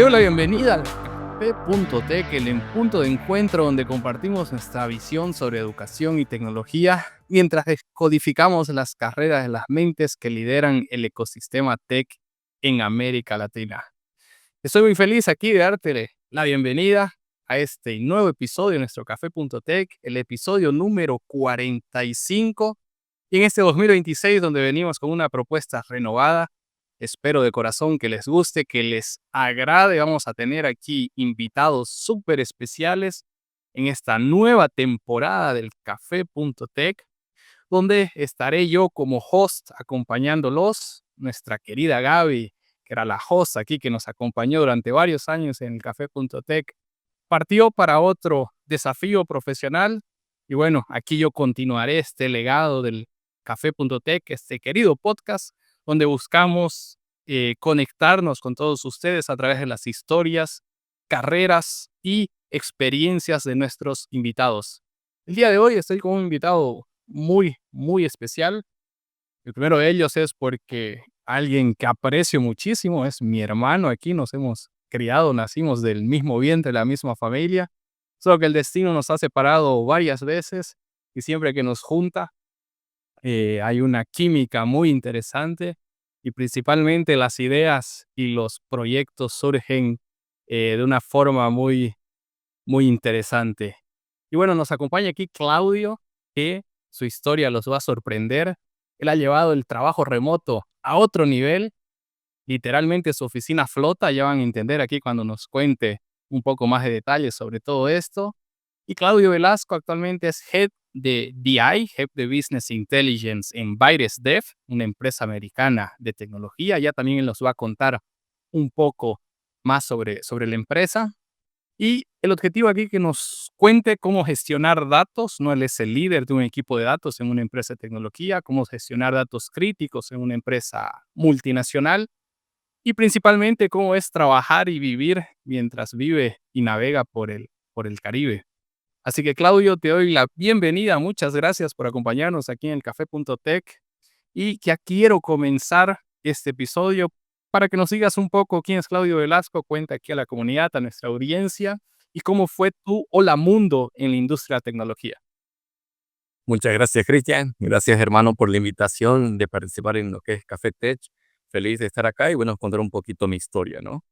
Le doy la bienvenida al Café.tech, el punto de encuentro donde compartimos nuestra visión sobre educación y tecnología mientras descodificamos las carreras de las mentes que lideran el ecosistema tech en América Latina. Estoy muy feliz aquí de darte la bienvenida a este nuevo episodio de nuestro Café.tech, el episodio número 45, y en este 2026 donde venimos con una propuesta renovada. Espero de corazón que les guste, que les agrade. Vamos a tener aquí invitados súper especiales en esta nueva temporada del Café.tech, donde estaré yo como host acompañándolos, nuestra querida Gaby, que era la host aquí que nos acompañó durante varios años en el Café.tech, partió para otro desafío profesional. Y bueno, aquí yo continuaré este legado del Café.tech, este querido podcast, donde buscamos conectarnos con todos ustedes a través de las historias, carreras y experiencias de nuestros invitados. El día de hoy estoy con un invitado muy especial. El primero de ellos es porque alguien que aprecio muchísimo es mi hermano. Aquí nos hemos criado, nacimos del mismo vientre, la misma familia, solo que el destino nos ha separado varias veces y siempre que nos junta hay una química muy interesante y principalmente las ideas y los proyectos surgen de una forma muy interesante. Y bueno, nos acompaña aquí Claudio, que su historia los va a sorprender. Él ha llevado el trabajo remoto a otro nivel. Literalmente su oficina flota, ya van a entender aquí cuando nos cuente un poco más de detalles sobre todo esto. Y Claudio Velasco actualmente es Head de BI, Head de Business Intelligence en ViresDev, una empresa americana de tecnología. Ya también él nos va a contar un poco más sobre la empresa. Y el objetivo aquí es que nos cuente cómo gestionar datos, ¿no? Él es el líder de un equipo de datos en una empresa de tecnología, cómo gestionar datos críticos en una empresa multinacional y principalmente cómo es trabajar y vivir mientras vive y navega por el Caribe. Así que Claudio, te doy la bienvenida. Muchas gracias por acompañarnos aquí en el Café.tech y ya quiero comenzar este episodio para que nos digas un poco quién es Claudio Velasco, cuenta aquí a la comunidad, a nuestra audiencia, y cómo fue tu hola mundo en la industria de la tecnología. Muchas gracias, Cristian. Gracias, hermano, por la invitación de participar en lo que es Café Tech. Feliz de estar acá y bueno, contar un poquito mi historia, ¿no?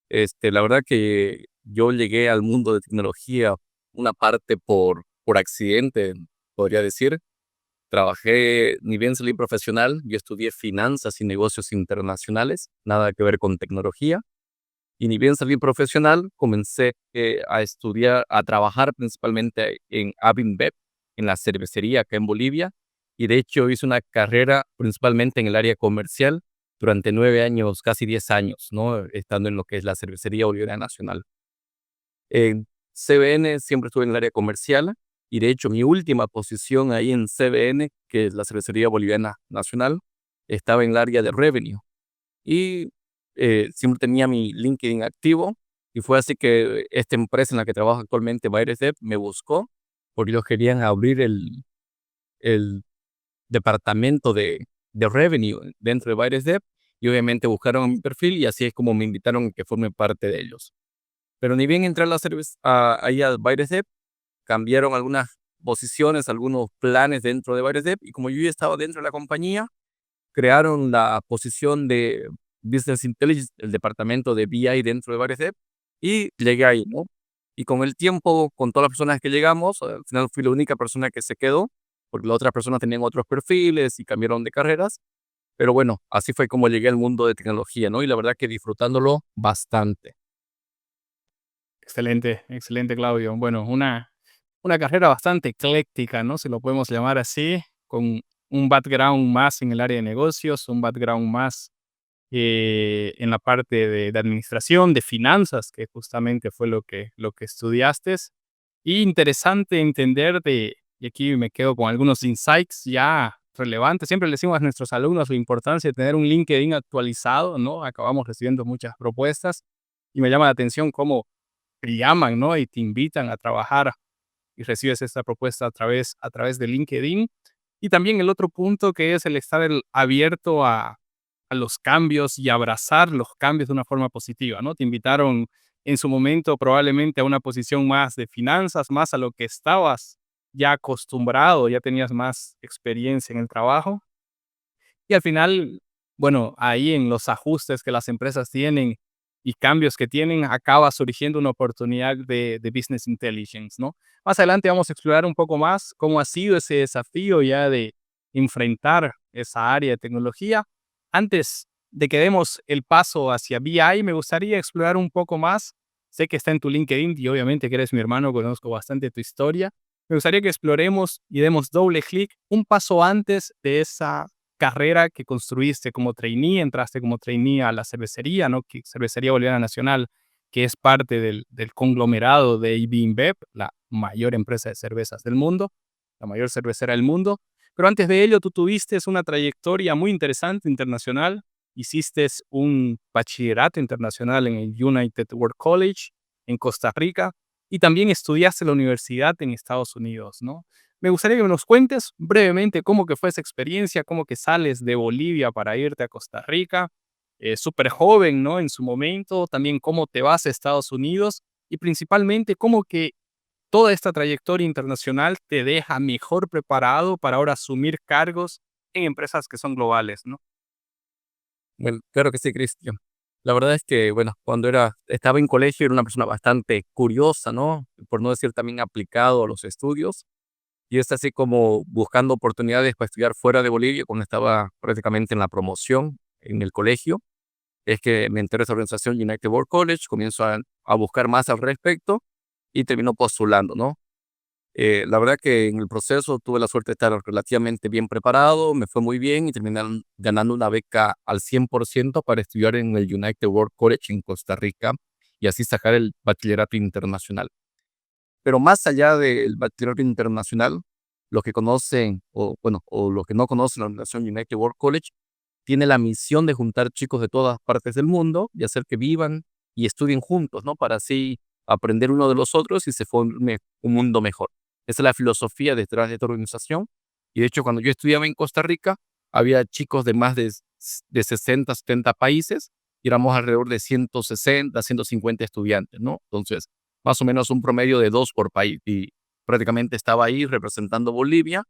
La verdad que yo llegué al mundo de tecnología una parte por accidente, podría decir. Trabajé, ni bien salí profesional, yo estudié finanzas y negocios internacionales, nada que ver con tecnología. Y ni bien salí profesional, comencé a estudiar, a trabajar principalmente en Avinbev, en la cervecería acá en Bolivia. Y de hecho hice una carrera principalmente en el área comercial durante 9 años, casi 10 años, ¿no? Estando en lo que es la cervecería Boliviana Nacional. En CBN siempre estuve en el área comercial y de hecho mi última posición ahí en CBN, que es la cervecería Boliviana Nacional, estaba en el área de revenue. Y siempre tenía mi LinkedIn activo y fue así que esta empresa en la que trabajo actualmente, ViresDev, me buscó porque ellos querían abrir el departamento de revenue dentro de ViresDev y obviamente buscaron mi perfil y así es como me invitaron a que forme parte de ellos. Pero ni bien entré a la ahí a ViresDev, cambiaron algunas posiciones, algunos planes dentro de ViresDev y como yo ya estaba dentro de la compañía, crearon la posición de Business Intelligence, el departamento de BI dentro de ViresDev, y llegué ahí, ¿no? Y con el tiempo, con todas las personas que llegamos, al final fui la única persona que se quedó, porque las otras personas tenían otros perfiles y cambiaron de carreras. Pero bueno, así fue como llegué al mundo de tecnología, ¿no? Y la verdad que disfrutándolo bastante. Excelente, excelente, Claudio. Bueno, una carrera bastante ecléctica, ¿no? Si lo podemos llamar así, con un background más en el área de negocios, un background más en la parte de administración, de finanzas, que justamente fue lo que estudiaste. Y interesante entender y aquí me quedo con algunos insights ya relevantes. Siempre le decimos a nuestros alumnos la importancia de tener un LinkedIn actualizado, ¿no? Acabamos recibiendo muchas propuestas y me llama la atención cómo te llaman, ¿no? Y te invitan a trabajar y recibes esta propuesta a través de LinkedIn. Y también el otro punto que es el estar abierto a los cambios y abrazar los cambios de una forma positiva, ¿no? Te invitaron en su momento probablemente a una posición más de finanzas, más a lo que estabas ya acostumbrado, ya tenías más experiencia en el trabajo. Y al final, bueno, ahí en los ajustes que las empresas tienen y cambios que tienen, acaba surgiendo una oportunidad de business intelligence, ¿no? Más adelante vamos a explorar un poco más cómo ha sido ese desafío ya de enfrentar esa área de tecnología. Antes de que demos el paso hacia BI, me gustaría explorar un poco más. Sé que está en tu LinkedIn y obviamente que eres mi hermano, conozco bastante tu historia. Me gustaría que exploremos y demos doble clic un paso antes de esa carrera que construiste como trainee, entraste como trainee a la cervecería, ¿no? Que Cervecería Boliviana Nacional, que es parte del conglomerado de AB InBev, la mayor empresa de cervezas del mundo, la mayor cervecera del mundo. Pero antes de ello, tú tuviste una trayectoria muy interesante internacional. Hiciste un bachillerato internacional en el United World College en Costa Rica y también estudiaste en la universidad en Estados Unidos, ¿no? Me gustaría que me nos cuentes brevemente cómo que fue esa experiencia, cómo que sales de Bolivia para irte a Costa Rica, súper joven, ¿no? En su momento, también cómo te vas a Estados Unidos y principalmente cómo que toda esta trayectoria internacional te deja mejor preparado para ahora asumir cargos en empresas que son globales, ¿no? Bueno, claro que sí, Cristian. La verdad es que, bueno, cuando estaba en colegio era una persona bastante curiosa, ¿no? Por no decir también aplicado a los estudios. Y es así como buscando oportunidades para estudiar fuera de Bolivia, cuando estaba prácticamente en la promoción en el colegio. Es que me enteré de esta organización United World College, comienzo a buscar más al respecto y termino postulando, ¿no? La verdad que en el proceso tuve la suerte de estar relativamente bien preparado, me fue muy bien y terminé ganando una beca al 100% para estudiar en el United World College en Costa Rica y así sacar el bachillerato internacional. Pero más allá del bachillerato internacional, los que conocen, o bueno, o los que no conocen la Universidad United World College, tiene la misión de juntar chicos de todas partes del mundo y hacer que vivan y estudien juntos, ¿no? Para así aprender uno de los otros y se forme un mundo mejor. Esa es la filosofía detrás de esta organización. Y de hecho, cuando yo estudiaba en Costa Rica, había chicos de más de 60, 70 países y éramos alrededor de 160, 150 estudiantes, ¿no? Entonces, más o menos un promedio de 2 por país. Y prácticamente estaba ahí representando Bolivia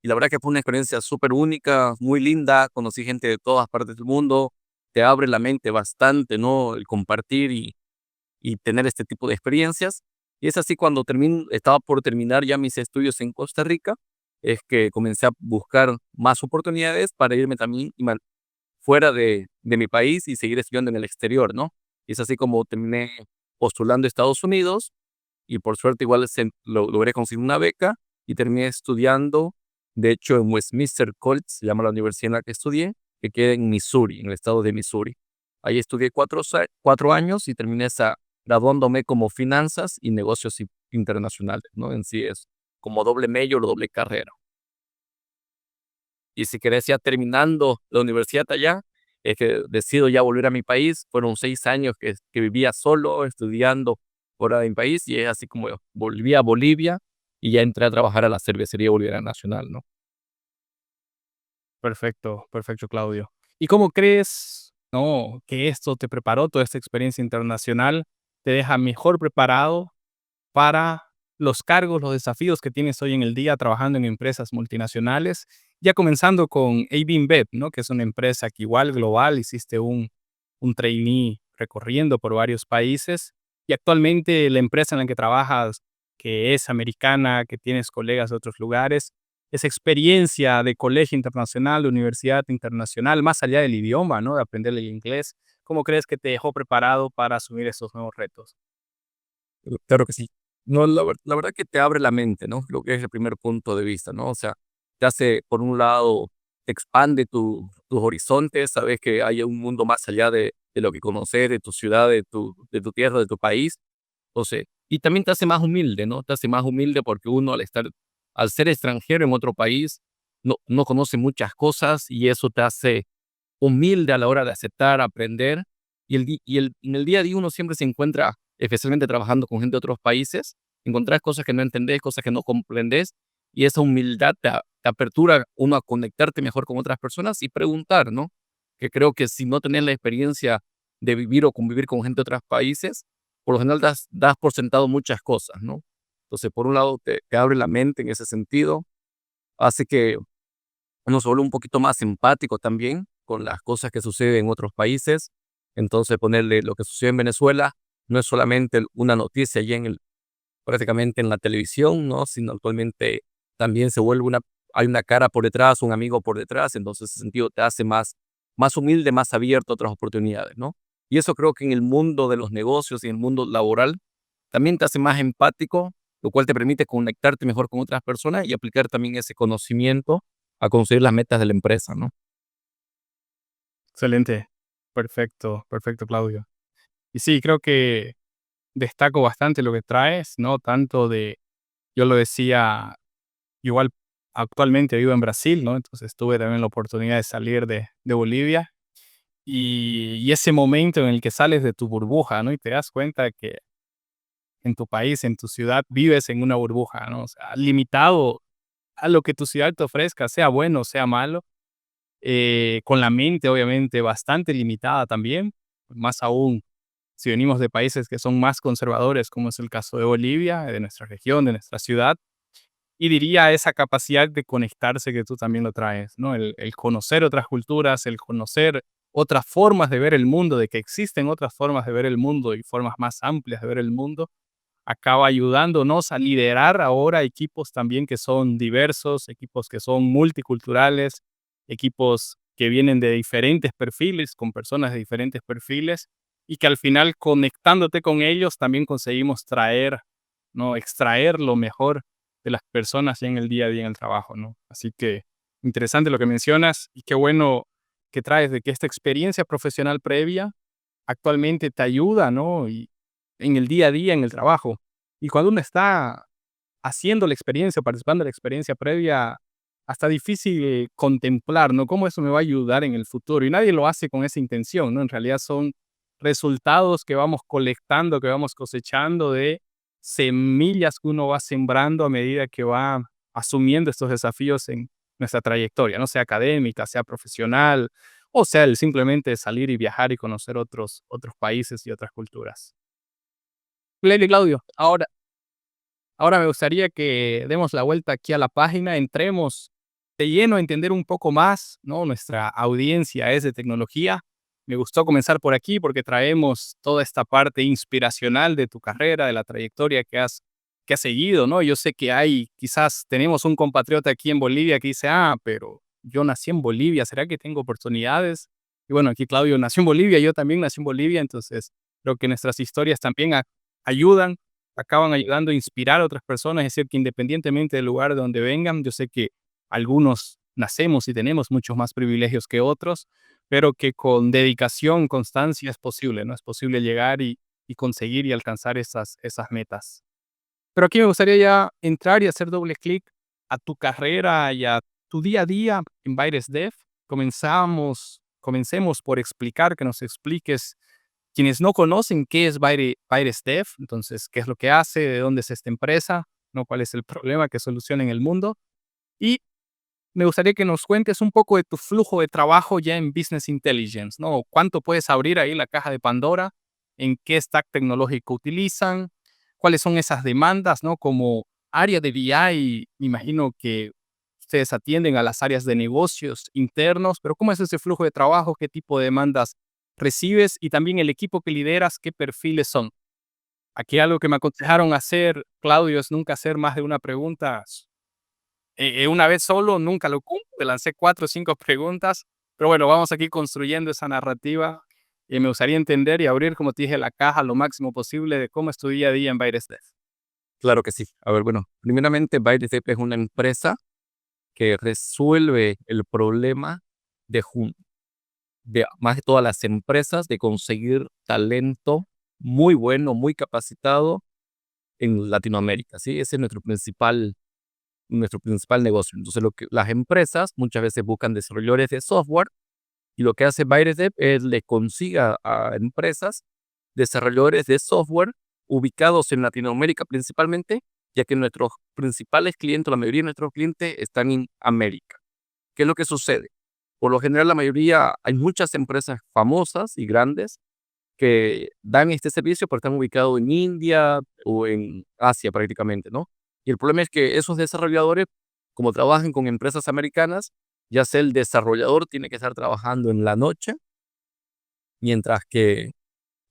y la verdad que fue una experiencia súper única, muy linda, conocí gente de todas partes del mundo, te abre la mente bastante, ¿no? El compartir y tener este tipo de experiencias. Y es así cuando estaba por terminar ya mis estudios en Costa Rica, es que comencé a buscar más oportunidades para irme también fuera de mi país y seguir estudiando en el exterior, ¿no? Y es así como terminé postulando a Estados Unidos y por suerte igual logré conseguir una beca y terminé estudiando, de hecho en Westminster College, se llama la universidad en la que estudié, que queda en Missouri, en el estado de Missouri. Ahí estudié 4 años y terminé graduándome como finanzas y negocios internacionales, ¿no? En sí es como doble mayor o doble carrera. Y si querés ya terminando la universidad allá, es que decido ya volver a mi país. Fueron 6 años que vivía solo, estudiando fuera de mi país, y es así como volví a Bolivia y ya entré a trabajar a la Cervecería Boliviana Nacional, ¿no? Perfecto, perfecto, Claudio. ¿Y cómo crees, no, que esto te preparó, toda esta experiencia internacional, te deja mejor preparado para los cargos, los desafíos que tienes hoy en el día trabajando en empresas multinacionales, ya comenzando con AB InBev, ¿no? Que es una empresa que igual global, hiciste un trainee recorriendo por varios países y actualmente la empresa en la que trabajas, que es americana, que tienes colegas de otros lugares, esa experiencia de colegio internacional, de universidad internacional, más allá del idioma, ¿no? De aprender el inglés, ¿cómo crees que te dejó preparado para asumir estos nuevos retos? Claro que sí. No, la verdad que te abre la mente, ¿no? Creo que es el primer punto de vista, ¿no? O sea, te hace, por un lado, te expande tus horizontes, sabes que hay un mundo más allá de lo que conoces, de tu ciudad, de tu tierra, de tu país. Entonces, y también te hace más humilde, ¿no? Te hace más humilde porque uno al ser extranjero en otro país, no conoce muchas cosas y eso te hace humilde a la hora de aceptar, aprender. En el día a día uno siempre se encuentra, especialmente trabajando con gente de otros países, encontrar cosas que no entendés, cosas que no comprendes, y esa humildad te apertura uno a conectarte mejor con otras personas y preguntar, ¿no? que creo que si no tenés la experiencia de vivir o convivir con gente de otros países, por lo general das por sentado muchas cosas, ¿no? Entonces, por un lado, te abre la mente en ese sentido, hace que uno se vuelve un poquito más empático también con las cosas que suceden en otros países. Entonces, ponerle lo que sucede en Venezuela no es solamente una noticia allí prácticamente en la televisión, ¿no? Sino actualmente también se vuelve hay una cara por detrás, un amigo por detrás, entonces ese sentido te hace más humilde, más abierto a otras oportunidades, ¿no? Y eso creo que en el mundo de los negocios y en el mundo laboral también te hace más empático, lo cual te permite conectarte mejor con otras personas y aplicar también ese conocimiento a conseguir las metas de la empresa, ¿no? Excelente. Perfecto, perfecto, Claudio. Y sí, creo que destaco bastante lo que traes, ¿no? Tanto de, yo lo decía, igual actualmente vivo en Brasil, ¿no? Entonces tuve también la oportunidad de salir de Bolivia y ese momento en el que sales de tu burbuja, ¿no? Y te das cuenta que en tu país, en tu ciudad, vives en una burbuja, ¿no? O sea, limitado a lo que tu ciudad te ofrezca, sea bueno o sea malo, con la mente obviamente bastante limitada también, más aún si venimos de países que son más conservadores, como es el caso de Bolivia, de nuestra región, de nuestra ciudad, y diría esa capacidad de conectarse que tú también lo traes, ¿no? El conocer otras culturas, el conocer otras formas de ver el mundo, de que existen otras formas de ver el mundo y formas más amplias de ver el mundo, acaba ayudándonos a liderar ahora equipos también que son diversos, equipos que son multiculturales, equipos que vienen de diferentes perfiles, con personas de diferentes perfiles, y que al final conectándote con ellos también conseguimos traer, ¿no? Extraer lo mejor de las personas ya en el día a día en el trabajo, ¿no? Así que interesante lo que mencionas y qué bueno que traes de que esta experiencia profesional previa actualmente te ayuda, ¿no? Y en el día a día, en el trabajo. Y cuando uno está haciendo la experiencia, participando de la experiencia previa, hasta difícil contemplar, ¿no? Cómo eso me va a ayudar en el futuro. Y nadie lo hace con esa intención, ¿no? En realidad son resultados que vamos colectando, que vamos cosechando de semillas que uno va sembrando a medida que va asumiendo estos desafíos en nuestra trayectoria, no sea académica, sea profesional, o sea el simplemente salir y viajar y conocer otros países y otras culturas. Lady Claudio, ahora me gustaría que demos la vuelta aquí a la página, entremos de lleno a entender un poco más, ¿no? Nuestra audiencia es de tecnología. Me gustó comenzar por aquí porque traemos toda esta parte inspiracional de tu carrera, de la trayectoria que has seguido, ¿no? Yo sé que quizás tenemos un compatriota aquí en Bolivia que dice, pero yo nací en Bolivia, ¿será que tengo oportunidades? Y bueno, aquí Claudio nació en Bolivia, yo también nací en Bolivia, entonces creo que nuestras historias también ayudan acaban ayudando a inspirar a otras personas, es decir, que independientemente del lugar de donde vengan, yo sé que algunos nacemos y tenemos muchos más privilegios que otros, pero que con dedicación, constancia es posible, ¿no? Es posible llegar y conseguir y alcanzar esas metas. Pero aquí me gustaría ya entrar y hacer doble clic a tu carrera y a tu día a día en Bytes Dev. Comencemos por explicar, que nos expliques quienes no conocen qué es Bytes Dev, entonces, qué es lo que hace, de dónde es esta empresa, ¿no? Cuál es el problema que soluciona en el mundo. Y me gustaría que nos cuentes un poco de tu flujo de trabajo ya en Business Intelligence, ¿no? ¿Cuánto puedes abrir ahí la caja de Pandora? ¿En qué stack tecnológico utilizan? ¿Cuáles son esas demandas, ¿no? Como área de BI, me imagino que ustedes atienden a las áreas de negocios internos, pero ¿cómo es ese flujo de trabajo? ¿Qué tipo de demandas recibes? Y también el equipo que lideras, ¿qué perfiles son? Aquí algo que me aconsejaron hacer, Claudio, es nunca hacer más de una pregunta una vez solo, nunca lo cumple, lancé 4 o 5 preguntas, pero bueno, vamos aquí construyendo esa narrativa y me gustaría entender y abrir, como te dije, la caja lo máximo posible de cómo es tu día a día en Bytes Dev. Claro que sí. A ver, bueno, primeramente, ByteDev es una empresa que resuelve el problema de, de más de todas las empresas de conseguir talento muy bueno, muy capacitado en Latinoamérica, ¿sí? Ese es nuestro principal negocio. Entonces, lo que las empresas muchas veces buscan desarrolladores de software y lo que hace ByteDev es le consiga a empresas desarrolladores de software ubicados en Latinoamérica principalmente, ya que nuestros principales clientes, la mayoría de nuestros clientes están en América. ¿Qué es lo que sucede? Por lo general, la mayoría, hay muchas empresas famosas y grandes que dan este servicio, pero están ubicados en India o en Asia prácticamente, ¿no? Y el problema es que esos desarrolladores, como trabajan con empresas americanas, ya sea el desarrollador tiene que estar trabajando en la noche, mientras que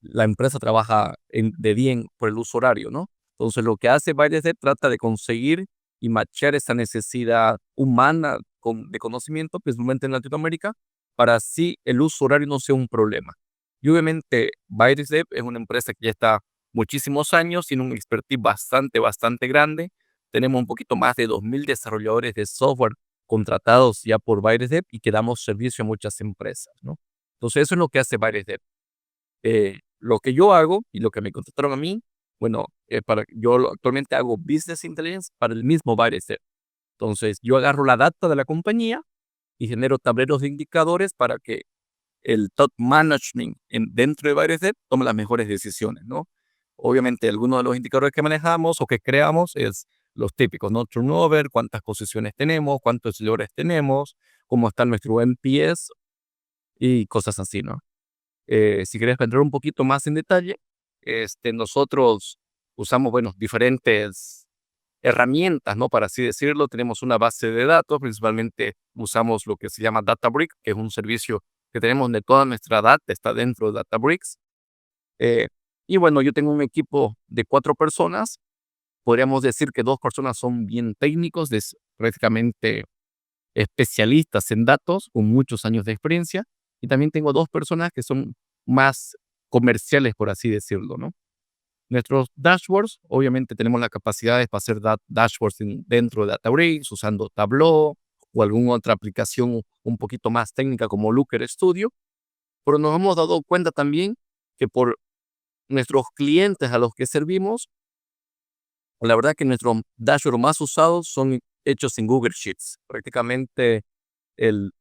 la empresa trabaja de día por el uso horario, ¿no? Entonces, lo que hace Bytestep trata de conseguir y matchar esa necesidad humana de conocimiento, principalmente en Latinoamérica, para así el uso horario no sea un problema. Y obviamente, Bytestep es una empresa que ya está muchísimos años, tiene un expertise bastante grande. Tenemos un poquito más de 2.000 desarrolladores de software contratados ya por Bytestep y que damos servicio a muchas empresas, ¿no? Entonces, eso es lo que hace Bytestep. Lo que yo hago y lo que me contrataron a mí, bueno, actualmente hago Business Intelligence para el mismo Bytestep. Entonces, yo agarro la data de la compañía y genero tableros de indicadores para que el top management dentro de Bytestep tome las mejores decisiones, ¿no? Obviamente, algunos de los indicadores que manejamos o que creamos es los típicos, ¿no? Turnover, cuántas posiciones tenemos, cuántos seguidores tenemos, cómo está nuestro NPS y cosas así, ¿no? Si quieres entrar un poquito más en detalle, nosotros usamos, bueno, diferentes herramientas, ¿no? Para así decirlo, tenemos una base de datos, principalmente usamos lo que se llama Databricks, que es un servicio que tenemos donde toda nuestra data está dentro de Databricks. Eh, y bueno, yo tengo un equipo de 4 personas. Podríamos decir que 2 personas son bien técnicos, prácticamente especialistas en datos con muchos años de experiencia, y también tengo 2 personas que son más comerciales, por así decirlo, ¿no? Nuestros dashboards, obviamente tenemos la capacidad de hacer dashboards dentro de Databricks, usando Tableau o alguna otra aplicación un poquito más técnica como Looker Studio, pero nos hemos dado cuenta también que por nuestros clientes a los que servimos, la verdad que nuestros dashboards más usados son hechos en Google Sheets. Prácticamente el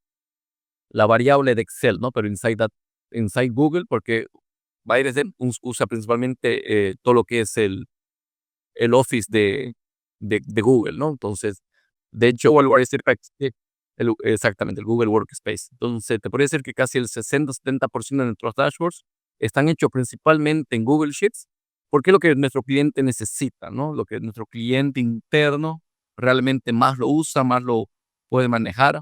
la variable de Excel, ¿no? Pero inside Google, porque Bytestep usa principalmente todo lo que es el Office de Google, ¿no? Entonces, de hecho, Google puede Work. decir que exactamente, el Google Workspace. Entonces, te podría decir que casi el 60-70% de nuestros dashboards están hechos principalmente en Google Sheets, porque es lo que nuestro cliente necesita, ¿no? Lo que nuestro cliente interno realmente más lo usa, más lo puede manejar.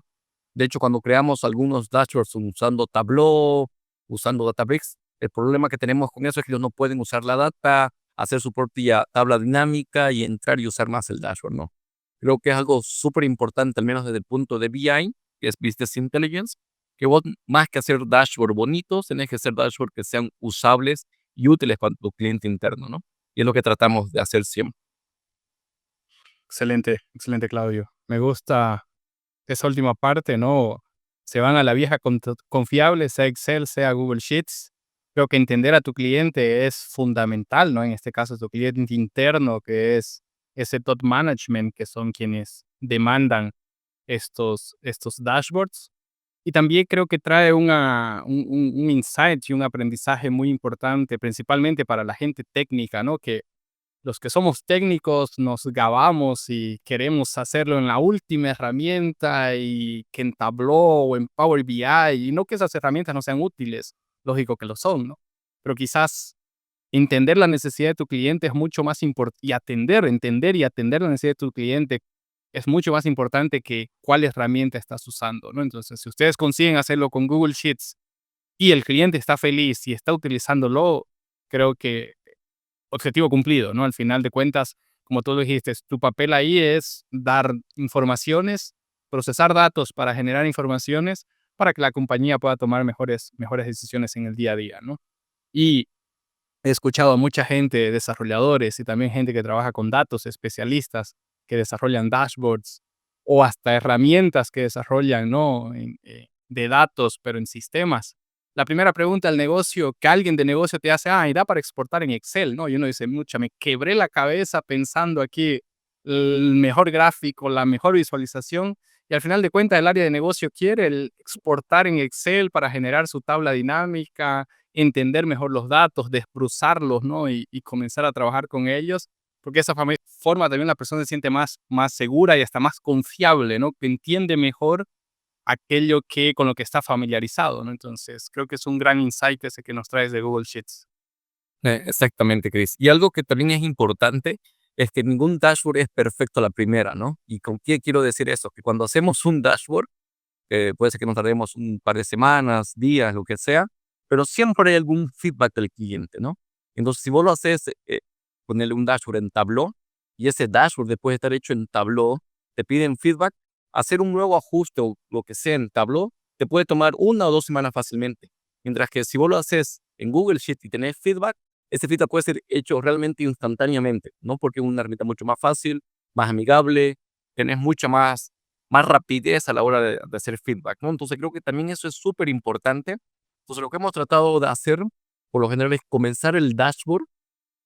De hecho, cuando creamos algunos dashboards usando Tableau, usando Databricks, el problema que tenemos con eso es que ellos no pueden usar la data, hacer su propia tabla dinámica y entrar y usar más el dashboard, ¿no? Creo que es algo súper importante, al menos desde el punto de BI, que es Business Intelligence, que vos, más que hacer dashboard bonitos, tenés que hacer dashboard que sean usables y útiles para tu cliente interno, ¿no? Y es lo que tratamos de hacer siempre. Excelente, excelente, Claudio. Me gusta esa última parte, ¿no? Se van a la vieja confiable, sea Excel, sea Google Sheets. Creo que entender a tu cliente es fundamental, ¿no? En este caso, tu cliente interno, que es ese top management, que son quienes demandan estos dashboards. Y también creo que trae un insight y un aprendizaje muy importante, principalmente para la gente técnica, ¿no? Que los que somos técnicos nos gabamos y queremos hacerlo en la última herramienta y que en Tableau o en Power BI, y no que esas herramientas no sean útiles, lógico que lo son, ¿no? Pero quizás entender la necesidad de tu cliente es mucho más importante y entender y atender la necesidad de tu cliente es mucho más importante que cuál herramienta estás usando, ¿no? Entonces, si ustedes consiguen hacerlo con Google Sheets y el cliente está feliz y está utilizándolo, creo que objetivo cumplido, ¿no? Al final de cuentas, como tú lo dijiste, tu papel ahí es dar informaciones, procesar datos para generar informaciones para que la compañía pueda tomar mejores decisiones en el día a día, ¿no? Y he escuchado a mucha gente, desarrolladores y también gente que trabaja con datos, especialistas que desarrollan dashboards o hasta herramientas que desarrollan, ¿no? De datos, pero en sistemas. La primera pregunta al negocio que alguien de negocio te hace, y da para exportar en Excel, ¿no? Y uno dice, mucha, me quebré la cabeza pensando aquí el mejor gráfico, la mejor visualización. Y al final de cuentas, el área de negocio quiere exportar en Excel para generar su tabla dinámica, entender mejor los datos, desbrozarlos, ¿no? Y comenzar a trabajar con ellos, porque de esa forma también la persona se siente más segura y hasta más confiable, ¿no? Que entiende mejor aquello que con lo que está familiarizado, ¿no? Entonces, creo que es un gran insight ese que nos traes de Google Sheets. Exactamente, Chris. Y algo que también es importante es que ningún dashboard es perfecto a la primera, ¿no? ¿Y con qué quiero decir eso? Que cuando hacemos un dashboard, puede ser que nos tardemos un par de semanas, días, lo que sea, pero siempre hay algún feedback del cliente, ¿no? Entonces, si vos lo haces, ponerle un dashboard en Tableau, y ese dashboard después de estar hecho en Tableau, te piden feedback, hacer un nuevo ajuste o lo que sea en Tableau, te puede tomar 1 o 2 semanas fácilmente. Mientras que si vos lo haces en Google Sheet y tenés feedback, ese feedback puede ser hecho realmente instantáneamente, ¿no? Porque es una herramienta mucho más fácil, más amigable, tenés mucha más rapidez a la hora de hacer feedback, ¿no? Entonces creo que también eso es súper importante. Entonces lo que hemos tratado de hacer, por lo general, es comenzar el dashboard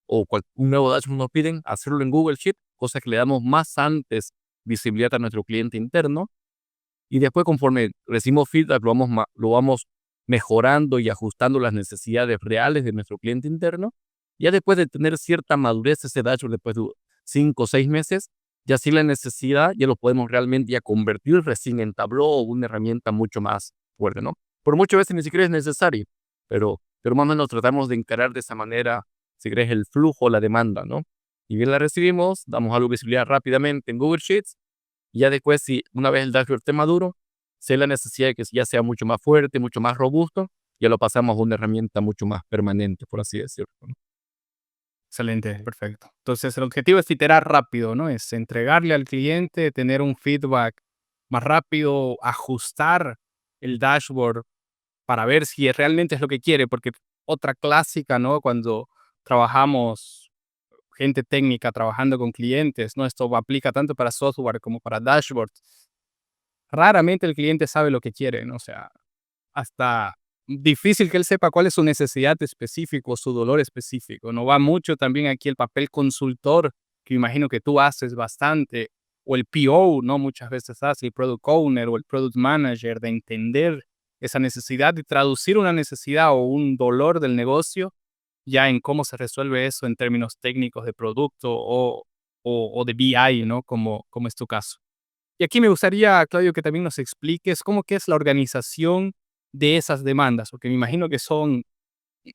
o un nuevo dashboard nos piden, hacerlo en Google Sheet, cosa que le damos más antes visibilidad a nuestro cliente interno. Y después, conforme recibimos feedback, lo vamos mejorando y ajustando las necesidades reales de nuestro cliente interno. Ya después de tener cierta madurez ese dashboard, después de 5 o 6 meses, ya sin la necesidad, ya lo podemos realmente ya convertir recién en Tableau o una herramienta mucho más fuerte, ¿no? Por muchas veces ni siquiera es necesario, pero más o menos tratamos de encarar de esa manera, si querés, el flujo, la demanda, ¿no? Y bien la recibimos, damos algo de visibilidad rápidamente en Google Sheets, y ya después, si una vez el dashboard esté maduro, si hay la necesidad de que ya sea mucho más fuerte, mucho más robusto, ya lo pasamos a una herramienta mucho más permanente, por así decirlo, ¿no? Excelente, perfecto. Entonces, el objetivo es iterar rápido, ¿no? Es entregarle al cliente, tener un feedback más rápido, ajustar el dashboard para ver si realmente es lo que quiere, porque otra clásica, ¿no? Cuando trabajamos, gente técnica trabajando con clientes, ¿no? Esto aplica tanto para software como para dashboards. Raramente el cliente sabe lo que quiere, ¿no? O sea, hasta difícil que él sepa cuál es su necesidad específica o su dolor específico. No va mucho también aquí el papel consultor, que imagino que tú haces bastante, o el PO, ¿no? Muchas veces hace el Product Owner o el Product Manager, de entender esa necesidad y traducir una necesidad o un dolor del negocio ya en cómo se resuelve eso en términos técnicos de producto o de BI, ¿no? Como es tu caso. Y aquí me gustaría, Claudio, que también nos expliques cómo que es la organización de esas demandas, porque me imagino que son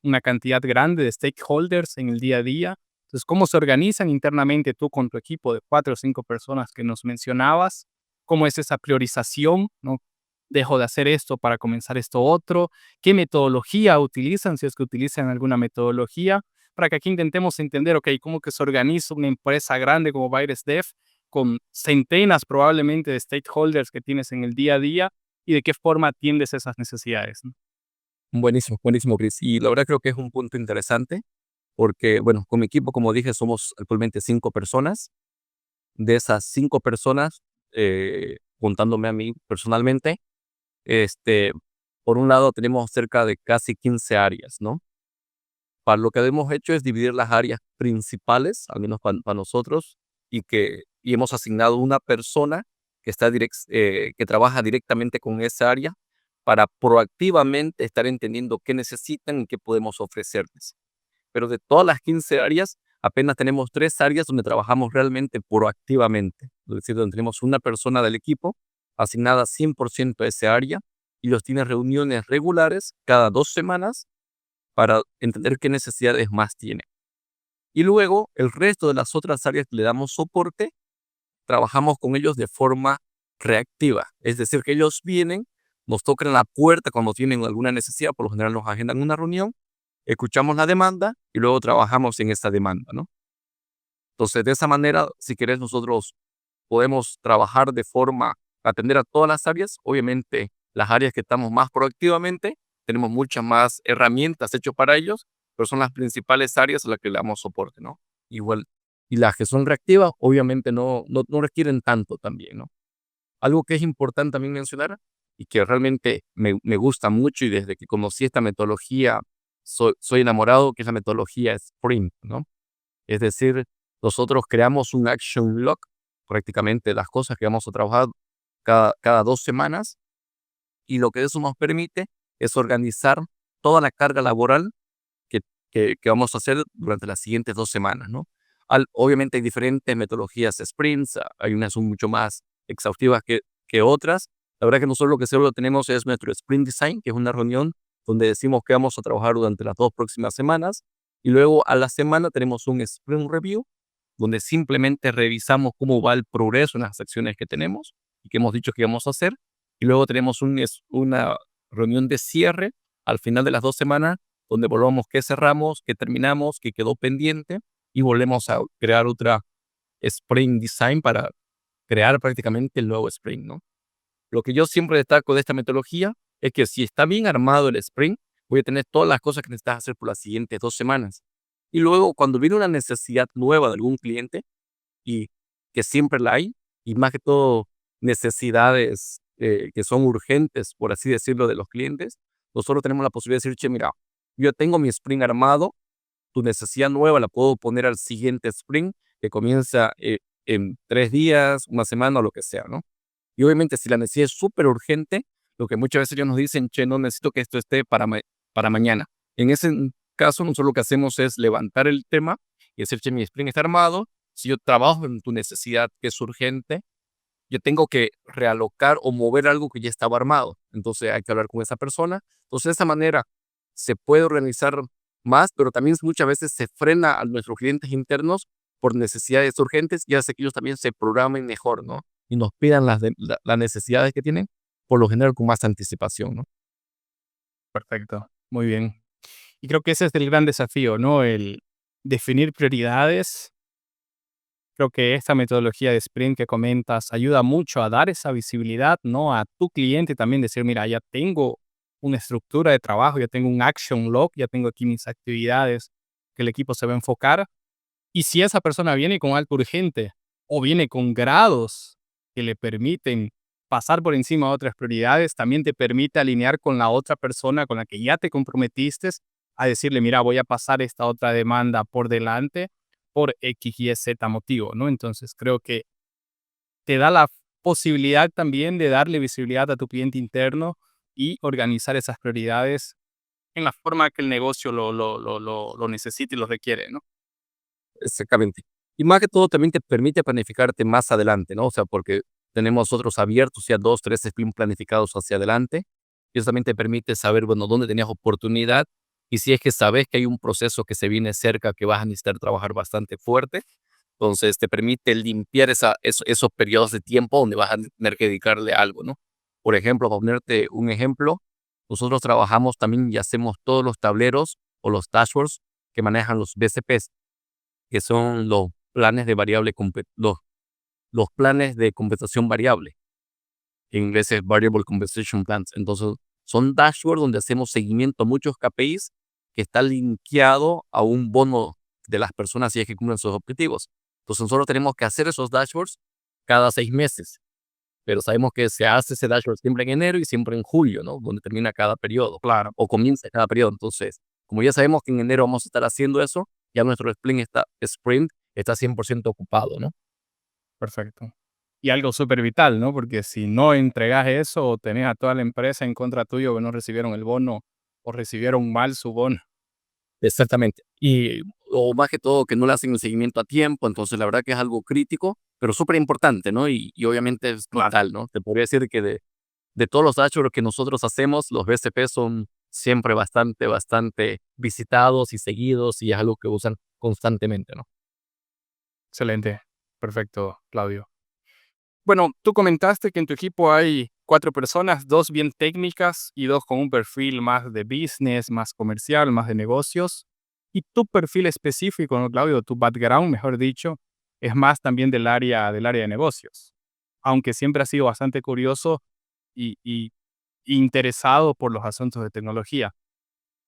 una cantidad grande de stakeholders en el día a día. Entonces, ¿cómo se organizan internamente tú con tu equipo de 4 o 5 personas que nos mencionabas? ¿Cómo es esa priorización? ¿No? Dejo de hacer esto para comenzar esto otro. ¿Qué metodología utilizan? Si es que utilizan alguna metodología, para que aquí intentemos entender, ok, cómo que se organiza una empresa grande como Virus Dev con centenas probablemente de stakeholders que tienes en el día a día y de qué forma atiendes esas necesidades, ¿no? Buenísimo, buenísimo, Chris. Y la verdad creo que es un punto interesante porque, bueno, con mi equipo, como dije, somos actualmente 5 personas. De esas 5 personas, contándome a mí personalmente, este, por un lado tenemos cerca de casi 15 áreas, ¿no? Para lo que hemos hecho es dividir las áreas principales, al menos para nosotros, y hemos asignado una persona que trabaja directamente con esa área para proactivamente estar entendiendo qué necesitan y qué podemos ofrecerles. Pero de todas las 15 áreas, apenas tenemos 3 áreas donde trabajamos realmente proactivamente. Es decir, donde tenemos una persona del equipo asignada 100% a esa área y los tiene reuniones regulares cada 2 semanas para entender qué necesidades más tiene. Y luego, el resto de las otras áreas que le damos soporte, trabajamos con ellos de forma reactiva. Es decir, que ellos vienen, nos tocan la puerta cuando tienen alguna necesidad, por lo general nos agendan una reunión, escuchamos la demanda y luego trabajamos en esa demanda, ¿no? Entonces, de esa manera, si querés, nosotros podemos trabajar de forma, atender a todas las áreas. Obviamente, las áreas que estamos más proactivamente, tenemos muchas más herramientas hechas para ellos, pero son las principales áreas a las que le damos soporte, ¿no? Igual, y las que son reactivas, obviamente no requieren tanto también, ¿no? Algo que es importante también mencionar y que realmente me gusta mucho y desde que conocí esta metodología soy enamorado, que es la metodología Sprint, ¿no? Es decir, nosotros creamos un action log, prácticamente las cosas que vamos a trabajar cada 2 semanas, y lo que eso nos permite es organizar toda la carga laboral que, que vamos a hacer durante las siguientes 2 semanas, ¿no? Obviamente hay diferentes metodologías sprints, hay unas son mucho más exhaustivas que otras, La verdad que nosotros lo que solo tenemos es nuestro Sprint Design, que es una reunión donde decimos que vamos a trabajar durante las 2 próximas semanas, y luego a la semana tenemos un Sprint Review, donde simplemente revisamos cómo va el progreso en las acciones que tenemos y que hemos dicho que íbamos a hacer, y luego tenemos una reunión de cierre al final de las 2 semanas, donde volvamos qué cerramos, qué terminamos, qué quedó pendiente, y volvemos a crear otra Sprint Design para crear prácticamente el nuevo sprint, ¿no? Lo que yo siempre destaco de esta metodología es que si está bien armado el sprint, voy a tener todas las cosas que necesitas hacer por las siguientes 2 semanas. Y luego, cuando viene una necesidad nueva de algún cliente, y que siempre la hay, y más que todo necesidades que son urgentes, por así decirlo, de los clientes, nosotros tenemos la posibilidad de decir, che, mira, yo tengo mi sprint armado, tu necesidad nueva la puedo poner al siguiente sprint que comienza en 3 días, una semana o lo que sea, ¿no? Y obviamente si la necesidad es súper urgente, lo que muchas veces ellos nos dicen, che, no necesito que esto esté para mañana. En ese caso, nosotros lo que hacemos es levantar el tema y decir, che, mi sprint está armado, si yo trabajo en tu necesidad que es urgente, yo tengo que realocar o mover algo que ya estaba armado. Entonces hay que hablar con esa persona. Entonces de esa manera se puede organizar más, pero también muchas veces se frena a nuestros clientes internos por necesidades urgentes y hace que ellos también se programen mejor, ¿no? Y nos pidan las necesidades que tienen, por lo general con más anticipación, ¿no? Perfecto, muy bien. Y creo que ese es el gran desafío, ¿no? El definir prioridades. Creo que esta metodología de sprint que comentas ayuda mucho a dar esa visibilidad, ¿no? A tu cliente también decir, mira, ya tengo una estructura de trabajo, ya tengo un action log, ya tengo aquí mis actividades que el equipo se va a enfocar. Y si esa persona viene con algo urgente o viene con grados que le permiten pasar por encima de otras prioridades, también te permite alinear con la otra persona con la que ya te comprometiste a decirle, mira, voy a pasar esta otra demanda por delante por X, Y, Z motivo, ¿no? Entonces creo que te da la posibilidad también de darle visibilidad a tu cliente interno y organizar esas prioridades en la forma que el negocio lo necesite y lo requiere, ¿no? Exactamente. Y más que todo también te permite planificarte más adelante, ¿no? O sea, porque tenemos otros abiertos, ya 2, 3 sprints planificados hacia adelante. Y eso también te permite saber, bueno, dónde tenías oportunidad. Y si es que sabes que hay un proceso que se viene cerca, que vas a necesitar trabajar bastante fuerte, entonces te permite limpiar esos periodos de tiempo donde vas a tener que dedicarle algo, ¿no? Por ejemplo, para ponerte un ejemplo, nosotros trabajamos también y hacemos todos los tableros o los dashboards que manejan los BCPs, que son los planes de los planes de compensación variable. En inglés es Variable Compensation Plans. Entonces, son dashboards donde hacemos seguimiento a muchos KPIs que está linkeado a un bono de las personas si es que cumplen sus objetivos. Entonces, nosotros tenemos que hacer esos dashboards cada 6 meses, pero sabemos que se hace ese dashboard siempre en enero y siempre en julio, ¿no? Donde termina cada periodo Claro, o comienza cada periodo. Entonces, como ya sabemos que en enero vamos a estar haciendo eso, ya nuestro sprint está 100% ocupado, ¿no? perfecto. Y algo súper vital, ¿no? Porque si no entregas eso o tenés a toda la empresa en contra tuyo que no recibieron el bono o recibieron mal su bono. Exactamente. Y, o más que todo, que no le hacen el seguimiento a tiempo. Entonces, la verdad que es algo crítico, pero súper importante, ¿no? Y obviamente es Claro. vital, ¿no? Te podría decir que de todos los dashboards que nosotros hacemos, los BCP son siempre bastante visitados y seguidos y es algo que usan constantemente, ¿no? Excelente. Perfecto, Claudio. Bueno, tú comentaste que en tu equipo hay 4 personas, 2 bien técnicas y 2 con un perfil más de business, más comercial, más de negocios. Y tu perfil específico, ¿no, Claudio? Tu background, mejor dicho, es más también del área de negocios. Aunque siempre has sido bastante curioso y interesado por los asuntos de tecnología.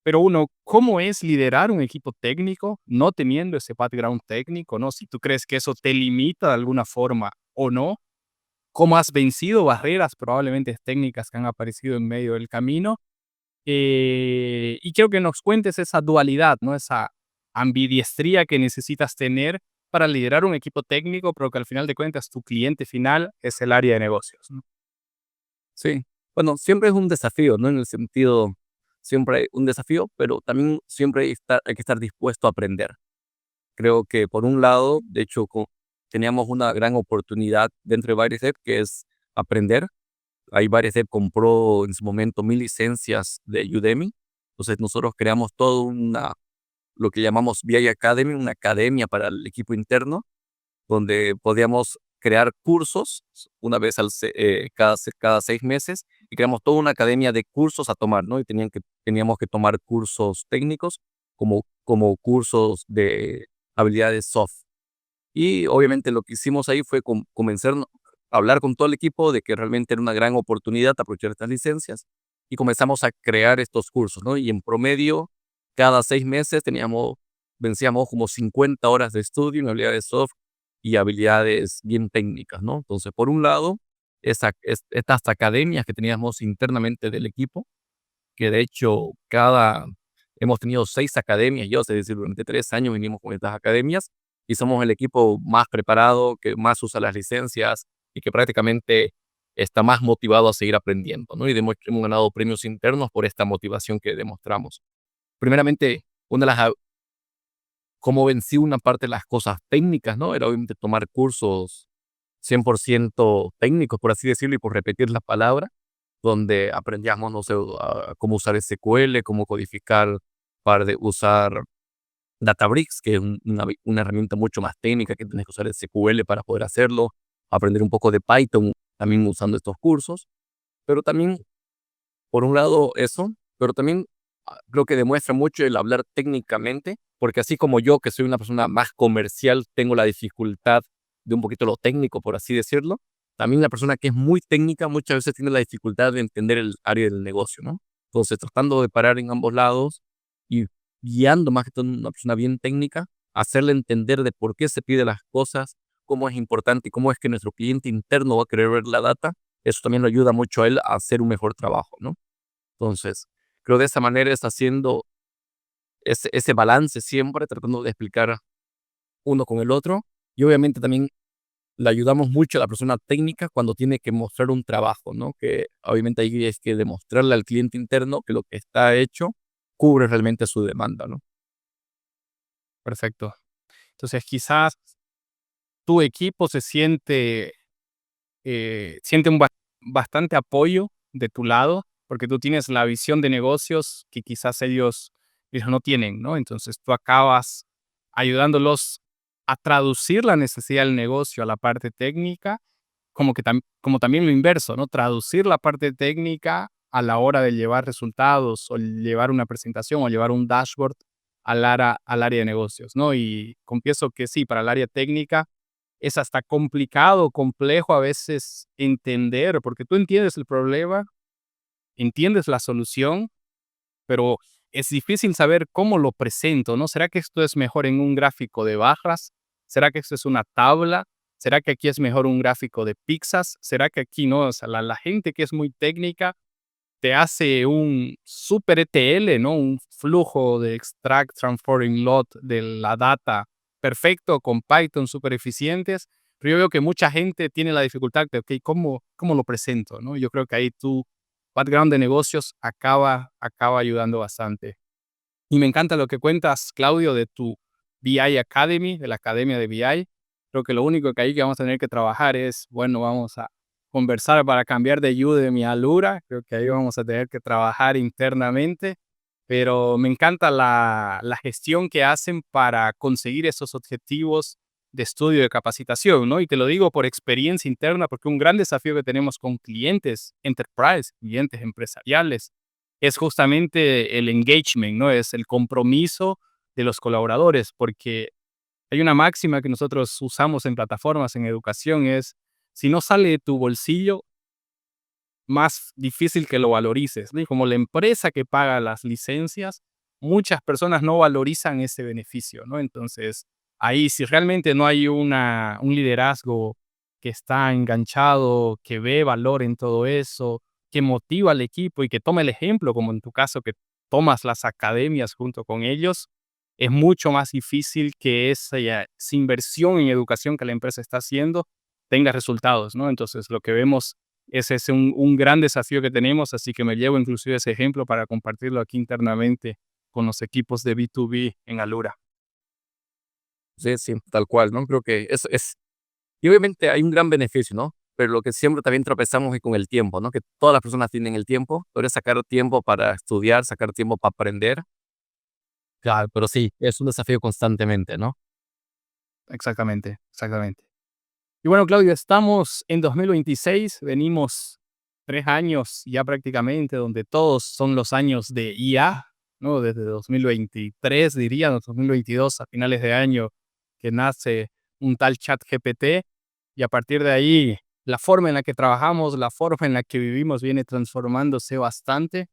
Pero uno, ¿cómo es liderar un equipo técnico no teniendo ese background técnico, no? Si tú crees que eso te limita de alguna forma o no, cómo has vencido barreras probablemente técnicas que han aparecido en medio del camino. Y quiero que nos cuentes esa dualidad, ¿no? Esa ambidiestría que necesitas tener para liderar un equipo técnico, pero que al final de cuentas tu cliente final es el área de negocios, ¿no? Sí. Bueno, siempre es un desafío, ¿no? En el sentido, siempre hay un desafío, pero también siempre hay que estar dispuesto a aprender. Creo que por un lado, de hecho, teníamos una gran oportunidad dentro de Virestep, que es aprender. iBuyDev compró en su momento 1000 licencias de Udemy. Entonces nosotros creamos lo que llamamos BI Academy, una academia para el equipo interno, donde podíamos crear cursos una vez cada 6 meses, y creamos toda una academia de cursos a tomar, ¿no? Y teníamos que tomar cursos técnicos como cursos de habilidades soft. Y obviamente lo que hicimos ahí fue comenzar a hablar con todo el equipo de que realmente era una gran oportunidad aprovechar estas licencias, y comenzamos a crear estos cursos, ¿no? Y en promedio, cada 6 meses vencíamos como 50 horas de estudio en habilidades soft y habilidades bien técnicas, ¿no? Entonces, por un lado, estas academias que teníamos internamente del equipo, que de hecho hemos tenido 6 academias, es decir, durante 3 años vinimos con estas academias, y somos el equipo más preparado, que más usa las licencias y que prácticamente está más motivado a seguir aprendiendo, ¿no? Y hemos ganado premios internos por esta motivación que demostramos. Primeramente, cómo vencí una parte de las cosas técnicas, ¿no? Era obviamente tomar cursos 100% técnicos, por así decirlo, y por repetir la palabra, donde aprendíamos, no sé, cómo usar SQL, cómo codificar, para usar Databricks, que es una herramienta mucho más técnica, que tienes que usar SQL para poder hacerlo, aprender un poco de Python también usando estos cursos. Pero también, por un lado, eso, pero también creo que demuestra mucho el hablar técnicamente, porque así como yo, que soy una persona más comercial, tengo la dificultad de un poquito lo técnico, por así decirlo, también la persona que es muy técnica muchas veces tiene la dificultad de entender el área del negocio, ¿no? Entonces, tratando de parar en ambos lados y guiando más que todo a una persona bien técnica, hacerle entender de por qué se pide las cosas, cómo es importante y cómo es que nuestro cliente interno va a querer ver la data, eso también le ayuda mucho a él a hacer un mejor trabajo, ¿no? Entonces, creo de esa manera está haciendo ese balance siempre, tratando de explicar uno con el otro. Y obviamente también le ayudamos mucho a la persona técnica cuando tiene que mostrar un trabajo, ¿no? Que obviamente ahí es que demostrarle al cliente interno que lo que está hecho cubre realmente su demanda, ¿no? Perfecto. Entonces, quizás tu equipo siente bastante apoyo de tu lado, porque tú tienes la visión de negocios que quizás ellos no tienen, ¿no? Entonces tú acabas ayudándolos a traducir la necesidad del negocio a la parte técnica, como también lo inverso, ¿no? Traducir la parte técnica a la hora de llevar resultados o llevar una presentación o llevar un dashboard al área de negocios, ¿no? Y confieso que sí, para el área técnica es hasta complicado, complejo a veces entender, porque tú entiendes el problema, entiendes la solución, pero es difícil saber cómo lo presento, ¿no? ¿Será que esto es mejor en un gráfico de barras? ¿Será que esto es una tabla? ¿Será que aquí es mejor un gráfico de pizzas? ¿Será que aquí no? O sea, la gente que es muy técnica te hace un super ETL, ¿no? Un flujo de extract, transforming, load de la data perfecto con Python súper eficientes. Pero yo veo que mucha gente tiene la dificultad de, ok, ¿cómo lo presento? ¿No? Yo creo que ahí tu background de negocios acaba ayudando bastante. Y me encanta lo que cuentas, Claudio, de tu BI Academy, de la Academia de BI. Creo que lo único que ahí que vamos a tener que trabajar es, bueno, vamos a conversar para cambiar de Udemy a Alura. Creo que ahí vamos a tener que trabajar internamente, pero me encanta la gestión que hacen para conseguir esos objetivos de estudio y de capacitación, ¿no? Y te lo digo por experiencia interna, porque un gran desafío que tenemos con clientes enterprise, clientes empresariales, es justamente el engagement, ¿no? Es el compromiso de los colaboradores, porque hay una máxima que nosotros usamos en plataformas, en educación, es, si no sale de tu bolsillo, más difícil que lo valorices, ¿no? Y como la empresa que paga las licencias, muchas personas no valorizan ese beneficio, ¿no? Entonces, ahí si realmente no hay un liderazgo que está enganchado, que ve valor en todo eso, que motiva al equipo y que toma el ejemplo, como en tu caso, que tomas las academias junto con ellos, es mucho más difícil que esa inversión en educación que la empresa está haciendo tenga resultados, ¿no? Entonces, lo que vemos ese es un gran desafío que tenemos, así que me llevo inclusive ese ejemplo para compartirlo aquí internamente con los equipos de B2B en Alura. Sí, sí, tal cual, ¿no? Creo que y obviamente hay un gran beneficio, ¿no? pero lo que siempre también tropezamos es con el tiempo, ¿no? Que todas las personas tienen el tiempo, pero es sacar tiempo para estudiar, sacar tiempo para aprender. Claro, pero sí, es un desafío constantemente, ¿no? Exactamente, exactamente. Y bueno, Claudio, estamos en 2026, venimos 3 años ya prácticamente, donde todos son los años de IA, ¿no? Desde 2023, diría, 2022, a finales de año, que nace un tal chat GPT, y a partir de ahí, la forma en la que trabajamos, la forma en la que vivimos viene transformándose bastante.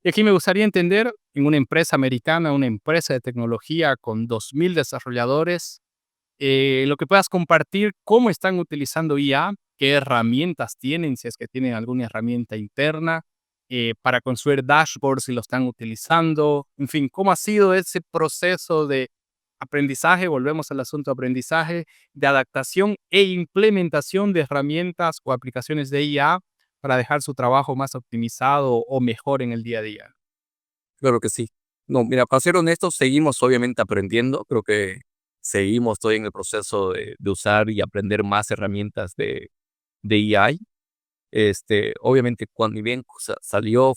Y aquí me gustaría entender, en una empresa americana, una empresa de tecnología con 2.000 desarrolladores, lo que puedas compartir, cómo están utilizando IA, qué herramientas tienen, si es que tienen alguna herramienta interna, para construir dashboards, si lo están utilizando, en fin, cómo ha sido ese proceso de aprendizaje, volvemos al asunto de aprendizaje, de adaptación e implementación de herramientas o aplicaciones de IA para dejar su trabajo más optimizado o mejor en el día a día. Claro que sí. No, mira, para ser honesto, seguimos obviamente aprendiendo. Creo que seguimos estoy en el proceso de usar y aprender más herramientas de AI. Obviamente, cuando ni bien salió,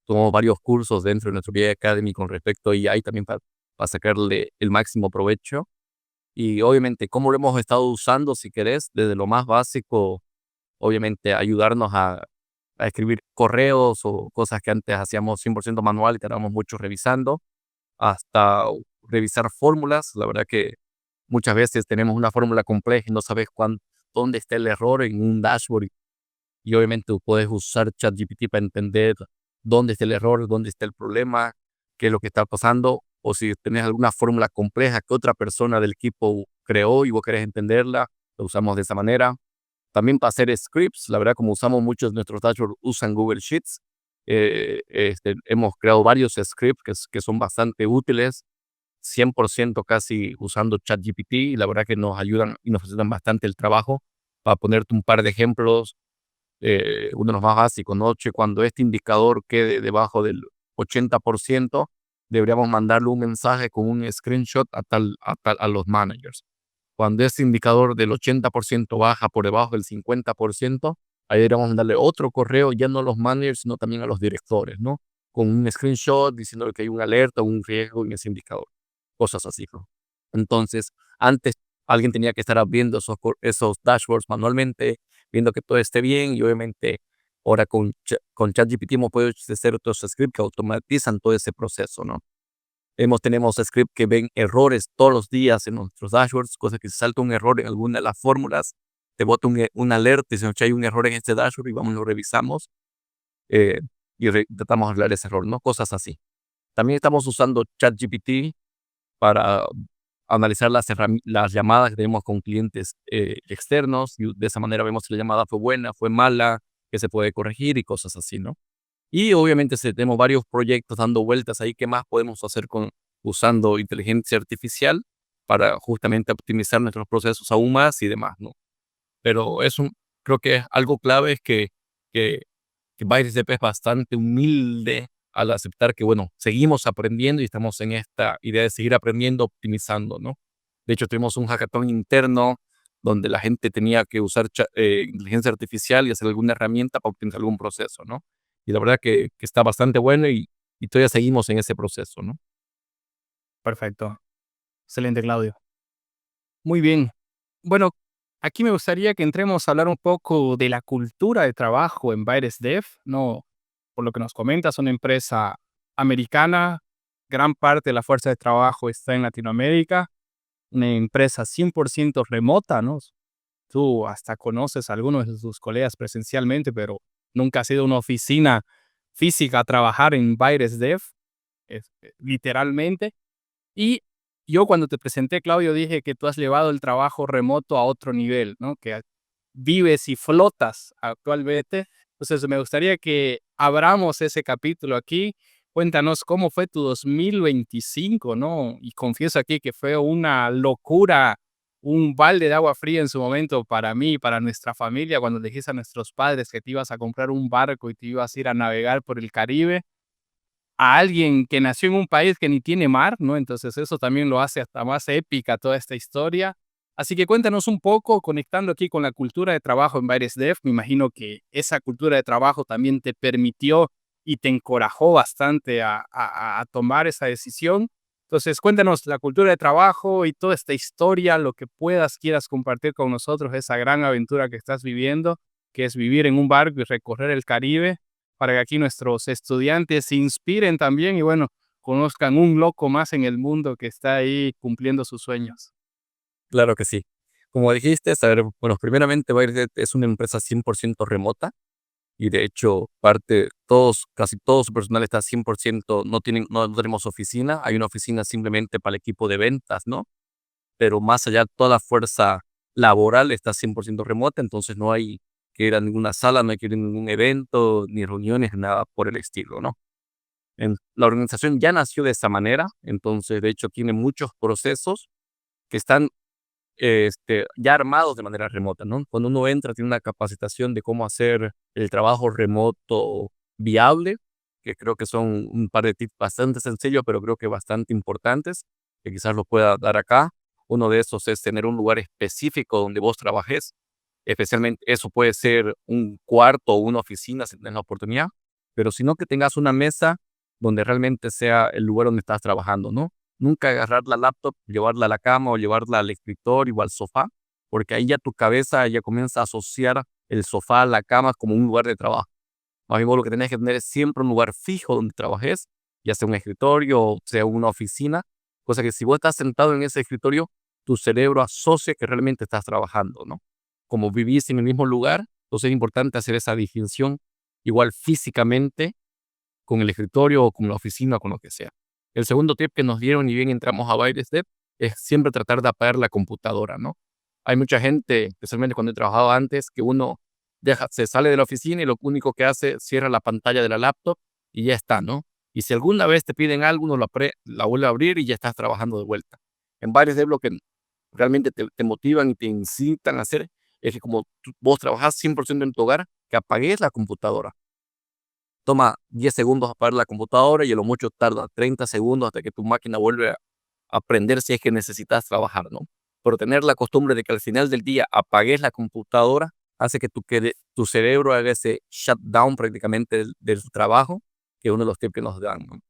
tomó varios cursos dentro de nuestro VIA Academy con respecto a AI también para sacarle el máximo provecho. Y obviamente, cómo lo hemos estado usando, si querés, desde lo más básico, obviamente, ayudarnos a escribir correos o cosas que antes hacíamos 100% manual y tardábamos mucho revisando, hasta revisar fórmulas. La verdad que muchas veces tenemos una fórmula compleja y no sabes dónde está el error en un dashboard y obviamente tú puedes usar ChatGPT para entender dónde está el error, dónde está el problema, qué es lo que está pasando, o si tenés alguna fórmula compleja que otra persona del equipo creó y vos querés entenderla, lo usamos de esa manera. También para hacer scripts, la verdad, como usamos muchos de nuestros dashboards, usan Google Sheets. Hemos creado varios scripts que son bastante útiles, 100% casi usando ChatGPT, y la verdad que nos ayudan y nos facilitan bastante el trabajo. Para ponerte un par de ejemplos, uno de los más básicos, ¿no? Cuando este indicador quede debajo del 80%, deberíamos mandarle un mensaje con un screenshot a los managers. Cuando ese indicador del 80% baja por debajo del 50%, ahí deberíamos mandarle otro correo, ya no a los managers, sino también a los directores, ¿no? Con un screenshot diciendo que hay una alerta, un riesgo en ese indicador, cosas así, ¿no? Entonces, antes alguien tenía que estar abriendo esos dashboards manualmente, viendo que todo esté bien, y obviamente ahora con ChatGPT hemos podido hacer otros scripts que automatizan todo ese proceso, ¿no? Tenemos scripts que ven errores todos los días en nuestros dashboards, cosas que si salta un error en alguna de las fórmulas, te bota una alerta diciendo que hay un error en este dashboard y vamos y lo revisamos, eh, y tratamos de arreglar ese error, ¿no? Cosas así. También estamos usando ChatGPT para analizar las llamadas que tenemos con clientes externos, y de esa manera vemos si la llamada fue buena, fue mala, qué se puede corregir y cosas así, ¿no? Y obviamente si tenemos varios proyectos dando vueltas ahí, ¿qué más podemos hacer usando inteligencia artificial para justamente optimizar nuestros procesos aún más y demás, ¿no? Pero creo que es algo clave, es que, que ByteDance es bastante humilde al aceptar que, bueno, seguimos aprendiendo y estamos en esta idea de seguir aprendiendo, optimizando, ¿no? De hecho, tuvimos un hackathon interno donde la gente tenía que usar inteligencia artificial y hacer alguna herramienta para optimizar algún proceso, ¿no? Y la verdad que está bastante bueno, y todavía seguimos en ese proceso, ¿no? Perfecto. Excelente, Claudio. Muy bien. Bueno, aquí me gustaría que entremos a hablar un poco de la cultura de trabajo en Baires Dev, ¿no? Por lo que nos comentas, una empresa americana, gran parte de la fuerza de trabajo está en Latinoamérica, una empresa 100% remota, ¿no? Tú hasta conoces a algunos de tus colegas presencialmente, pero nunca has ido a una oficina física a trabajar en Baires Dev, literalmente. Y yo cuando te presenté, Claudio, dije que tú has llevado el trabajo remoto a otro nivel, ¿no? Que vives y flotas actualmente. Entonces, me gustaría que abramos ese capítulo aquí. Cuéntanos cómo fue tu 2025, ¿no? Y confieso aquí que fue una locura, un balde de agua fría en su momento para mí y para nuestra familia, cuando dijiste a nuestros padres que te ibas a comprar un barco y te ibas a ir a navegar por el Caribe, a alguien que nació en un país que ni tiene mar, ¿no? Entonces eso también lo hace hasta más épica toda esta historia. Así que cuéntanos un poco, conectando aquí con la cultura de trabajo en BytesDev, me imagino que esa cultura de trabajo también te permitió y te encorajó bastante a tomar esa decisión. Entonces, cuéntanos la cultura de trabajo y toda esta historia, lo que puedas, quieras compartir con nosotros, esa gran aventura que estás viviendo, que es vivir en un barco y recorrer el Caribe, para que aquí nuestros estudiantes se inspiren también y bueno, conozcan un loco más en el mundo que está ahí cumpliendo sus sueños. Claro que sí. Como dijiste, a ver, bueno, primeramente Byte es una empresa 100% remota y de hecho casi todo su personal está 100%, no tenemos oficina, hay una oficina simplemente para el equipo de ventas, ¿no? Pero más allá, toda la fuerza laboral está 100% remota, entonces no hay que ir a ninguna sala, no hay que ir a ningún evento, ni reuniones, nada por el estilo, ¿no? La organización ya nació de esa manera, entonces de hecho tiene muchos procesos que están ya armados de manera remota, ¿no? Cuando uno entra, tiene una capacitación de cómo hacer el trabajo remoto viable, que creo que son un par de tips bastante sencillos, pero creo que bastante importantes, que quizás lo pueda dar acá. Uno de esos es tener un lugar específico donde vos trabajes, especialmente eso puede ser un cuarto o una oficina si tienes la oportunidad, pero sino que tengas una mesa donde realmente sea el lugar donde estás trabajando, ¿no? Nunca agarrar la laptop, llevarla a la cama o llevarla al escritorio o al sofá, porque ahí ya tu cabeza ya comienza a asociar el sofá, la cama como un lugar de trabajo. Más bien vos lo que tenés que tener es siempre un lugar fijo donde trabajes, ya sea un escritorio o sea una oficina, cosa que si vos estás sentado en ese escritorio, tu cerebro asocia que realmente estás trabajando, ¿no? Como vivís en el mismo lugar, entonces es importante hacer esa distinción igual físicamente con el escritorio o con la oficina o con lo que sea. El segundo tip que nos dieron y bien entramos a ByteStep es siempre tratar de apagar la computadora, ¿no? Hay mucha gente, especialmente cuando he trabajado antes, que uno se sale de la oficina y lo único que hace es cierra la pantalla de la laptop y ya está, ¿no? Y si alguna vez te piden algo, uno la vuelve a abrir y ya estás trabajando de vuelta. En ByteStep lo que realmente te motivan y te incitan a hacer es que como vos trabajás 100% en tu hogar, que apagues la computadora. Toma 10 segundos apagar la computadora y a lo mucho tarda 30 segundos hasta que tu máquina vuelve a prender si es que necesitas trabajar, ¿no? Pero tener la costumbre de que al final del día apagues la computadora hace que tu cerebro haga ese shutdown prácticamente del trabajo, que es uno de los tips que nos dan, ¿no?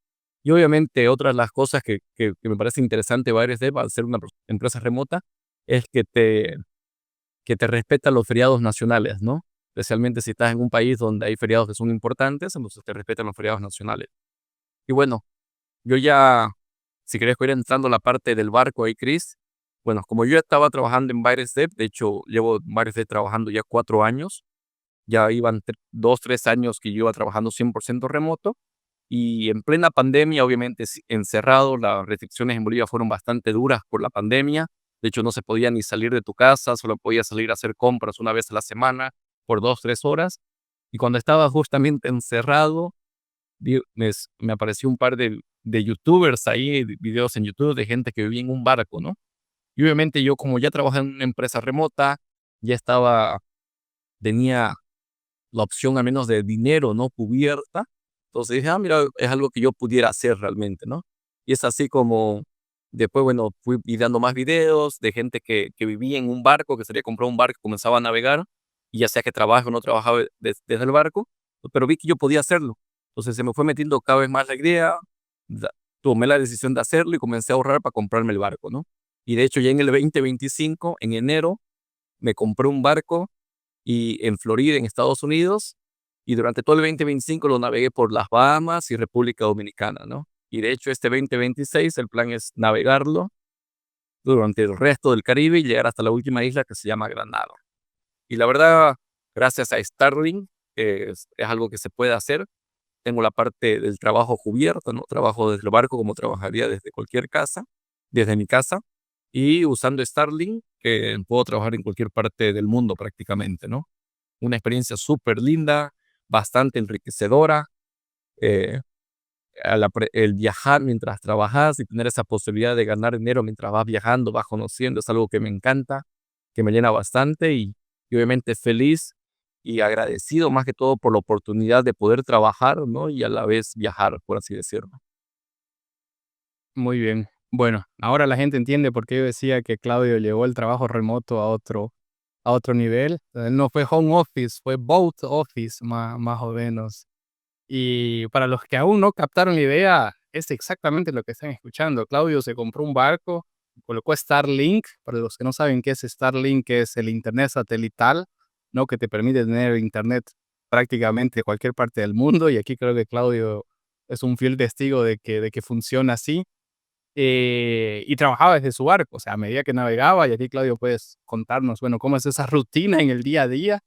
Y obviamente otra de las cosas que me parece interesante varias de al ser una empresa remota es que te respeta los feriados nacionales, ¿no? Especialmente si estás en un país donde hay feriados que son importantes, entonces te respetan los feriados nacionales. Y bueno, yo ya, si querés ir entrando a la parte del barco ahí, Chris, bueno, como yo ya estaba trabajando en ByteStep, de hecho llevo en ByteStep trabajando ya 4 años, ya iban 2, 3 años que yo iba trabajando 100% remoto, y en plena pandemia, obviamente encerrado, las restricciones en Bolivia fueron bastante duras por la pandemia. De hecho, no se podía ni salir de tu casa, solo podías salir a hacer compras una vez a la semana por 2, 3 horas. Y cuando estaba justamente encerrado, me apareció un par de youtubers ahí, videos en YouTube de gente que vivía en un barco, ¿no? Y obviamente yo como ya trabajaba en una empresa remota, ya tenía la opción al menos de dinero, ¿no? Cubierta. Entonces dije, mira, es algo que yo pudiera hacer realmente, ¿no? Y es así como después, bueno, fui dando más videos de gente que vivía en un barco, que se había comprado un barco, comenzaba a navegar, y ya sea que trabajo o no trabajaba desde el barco, pero vi que yo podía hacerlo. Entonces se me fue metiendo cada vez más la idea, da- tomé la decisión de hacerlo y comencé a ahorrar para comprarme el barco, ¿no? Y de hecho ya en el 2025, en enero, me compré un barco y en Florida, en Estados Unidos, y durante todo el 2025 lo navegué por las Bahamas y República Dominicana, ¿no? Y de hecho este 2026 el plan es navegarlo durante el resto del Caribe y llegar hasta la última isla que se llama Granada. Y la verdad, gracias a Starlink, es algo que se puede hacer. Tengo la parte del trabajo cubierta, ¿no? Trabajo desde el barco como trabajaría desde cualquier casa, desde mi casa, y usando Starlink, puedo trabajar en cualquier parte del mundo prácticamente, ¿no? Una experiencia súper linda, bastante enriquecedora. eh, el viajar mientras trabajas y tener esa posibilidad de ganar dinero mientras vas viajando, vas conociendo, es algo que me encanta, que me llena bastante y obviamente feliz y agradecido más que todo por la oportunidad de poder trabajar, ¿no? Y a la vez viajar, por así decirlo. Muy bien. Bueno, ahora la gente entiende por qué yo decía que Claudio llevó el trabajo remoto a otro nivel. No fue home office, fue boat office, más o menos. Y para los que aún no captaron la idea, es exactamente lo que están escuchando. Claudio se compró un barco, colocó Starlink. Para los que no saben qué es Starlink, es el internet satelital, ¿no? Que te permite tener internet prácticamente de cualquier parte del mundo. Y aquí creo que Claudio es un fiel testigo de que funciona así. Y trabajaba desde su barco, o sea, a medida que navegaba, y aquí Claudio puedes contarnos, bueno, cómo es esa rutina en el día a día,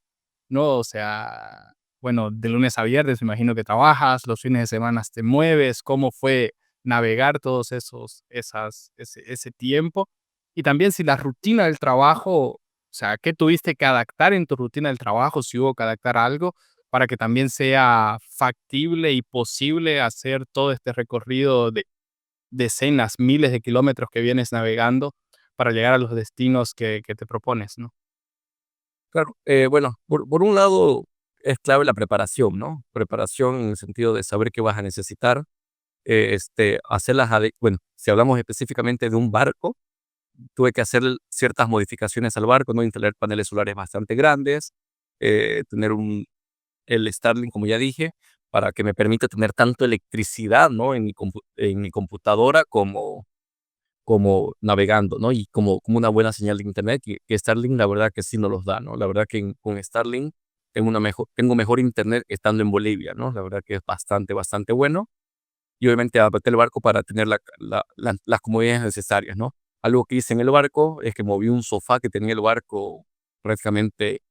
¿no? O sea, bueno, de lunes a viernes me imagino que trabajas, los fines de semana te mueves, cómo fue navegar todos ese tiempo. Y también si la rutina del trabajo, o sea, ¿qué tuviste que adaptar en tu rutina del trabajo? Si hubo que adaptar algo para que también sea factible y posible hacer todo este recorrido de decenas, miles de kilómetros que vienes navegando para llegar a los destinos que te propones, ¿no? Claro, bueno, por un lado es clave la preparación, ¿no? Preparación en el sentido de saber qué vas a necesitar, hacer bueno, si hablamos específicamente de un barco, tuve que hacer ciertas modificaciones al barco, ¿no? Instalar paneles solares bastante grandes, tener el Starlink, como ya dije, para que me permita tener tanto electricidad, ¿no? En mi computadora como navegando, ¿no? Y como una buena señal de internet, que Starlink la verdad que sí nos los da, ¿no? La verdad que con Starlink tengo mejor internet estando en Bolivia, ¿no? La verdad que es bastante, bastante bueno. Y obviamente adapté el barco para tener las comodidades necesarias, ¿no? Algo que hice en el barco es que moví un sofá que tenía el barco prácticamente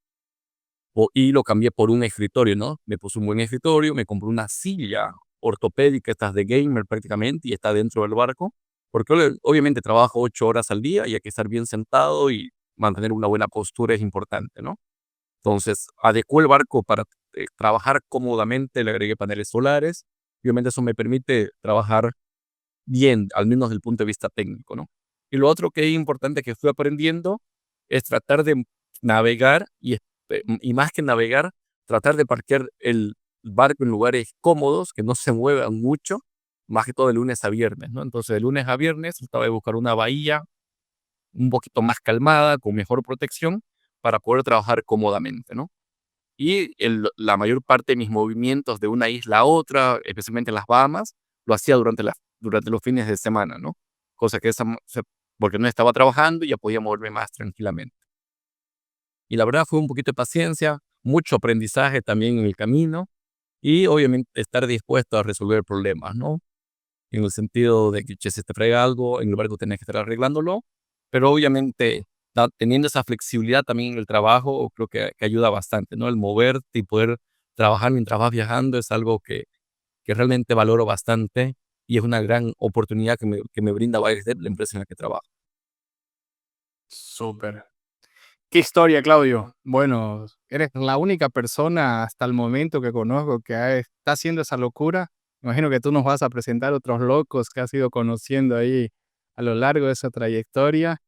y lo cambié por un escritorio, ¿no? Me puse un buen escritorio, me compré una silla ortopédica, estas de gamer prácticamente, y está dentro del barco, porque obviamente trabajo 8 horas al día y hay que estar bien sentado y mantener una buena postura es importante, ¿no? Entonces, adecué el barco para trabajar cómodamente, le agregué paneles solares, y obviamente eso me permite trabajar bien, al menos desde el punto de vista técnico, ¿no? Y lo otro que es importante que fui aprendiendo es tratar de navegar y más que navegar, tratar de parquear el barco en lugares cómodos, que no se muevan mucho, más que todo de lunes a viernes, ¿no? Entonces, de lunes a viernes trataba de buscar una bahía un poquito más calmada, con mejor protección, para poder trabajar cómodamente, ¿no? Y la mayor parte de mis movimientos de una isla a otra, especialmente en las Bahamas, lo hacía durante los fines de semana, ¿no? Cosa que porque no estaba trabajando y ya podía moverme más tranquilamente. Y la verdad fue un poquito de paciencia, mucho aprendizaje también en el camino y obviamente estar dispuesto a resolver problemas, ¿no? En el sentido de que che, se te frega algo, en lugar de tenés que estar arreglándolo, pero obviamente teniendo esa flexibilidad también en el trabajo, creo que ayuda bastante, ¿no? El moverte y poder trabajar mientras vas viajando es algo que realmente valoro bastante y es una gran oportunidad que me brinda Baiser, la empresa en la que trabajo. Súper. Qué historia, Claudio. Bueno, eres la única persona hasta el momento que conozco que está haciendo esa locura. Imagino que tú nos vas a presentar otros locos que has ido conociendo ahí a lo largo de esa trayectoria.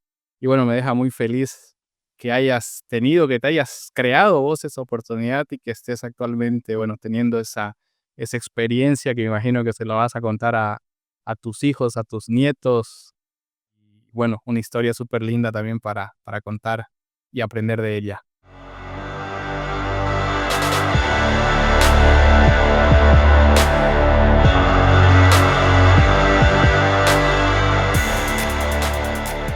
Y bueno, me deja muy feliz que hayas tenido, que te hayas creado vos esa oportunidad y que estés actualmente, bueno, teniendo esa experiencia que me imagino que se lo vas a contar a tus hijos, a tus nietos. Bueno, una historia súper linda también para contar y aprender de ella.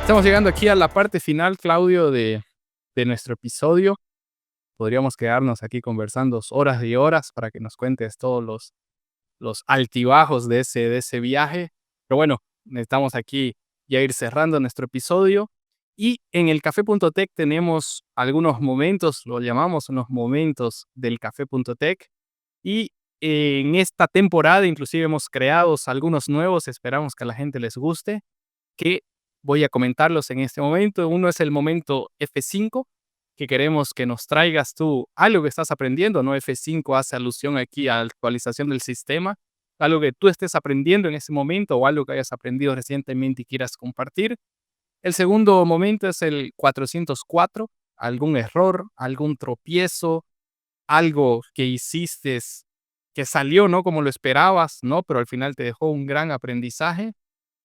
Estamos llegando aquí a la parte final, Claudio, de nuestro episodio. Podríamos quedarnos aquí conversando horas y horas para que nos cuentes todos los altibajos de ese viaje. Pero bueno, estamos aquí ya ir cerrando nuestro episodio. Y en el café.tech tenemos algunos momentos, lo llamamos unos momentos del café.tech. Y en esta temporada inclusive hemos creado algunos nuevos, esperamos que a la gente les guste, que voy a comentarlos en este momento. Uno es el momento F5, que queremos que nos traigas tú algo que estás aprendiendo, ¿no? F5 hace alusión aquí a la actualización del sistema, algo que tú estés aprendiendo en ese momento o algo que hayas aprendido recientemente y quieras compartir. El segundo momento es el 404, algún error, algún tropiezo, algo que hiciste que salió, ¿no? Como lo esperabas, ¿no? Pero al final te dejó un gran aprendizaje.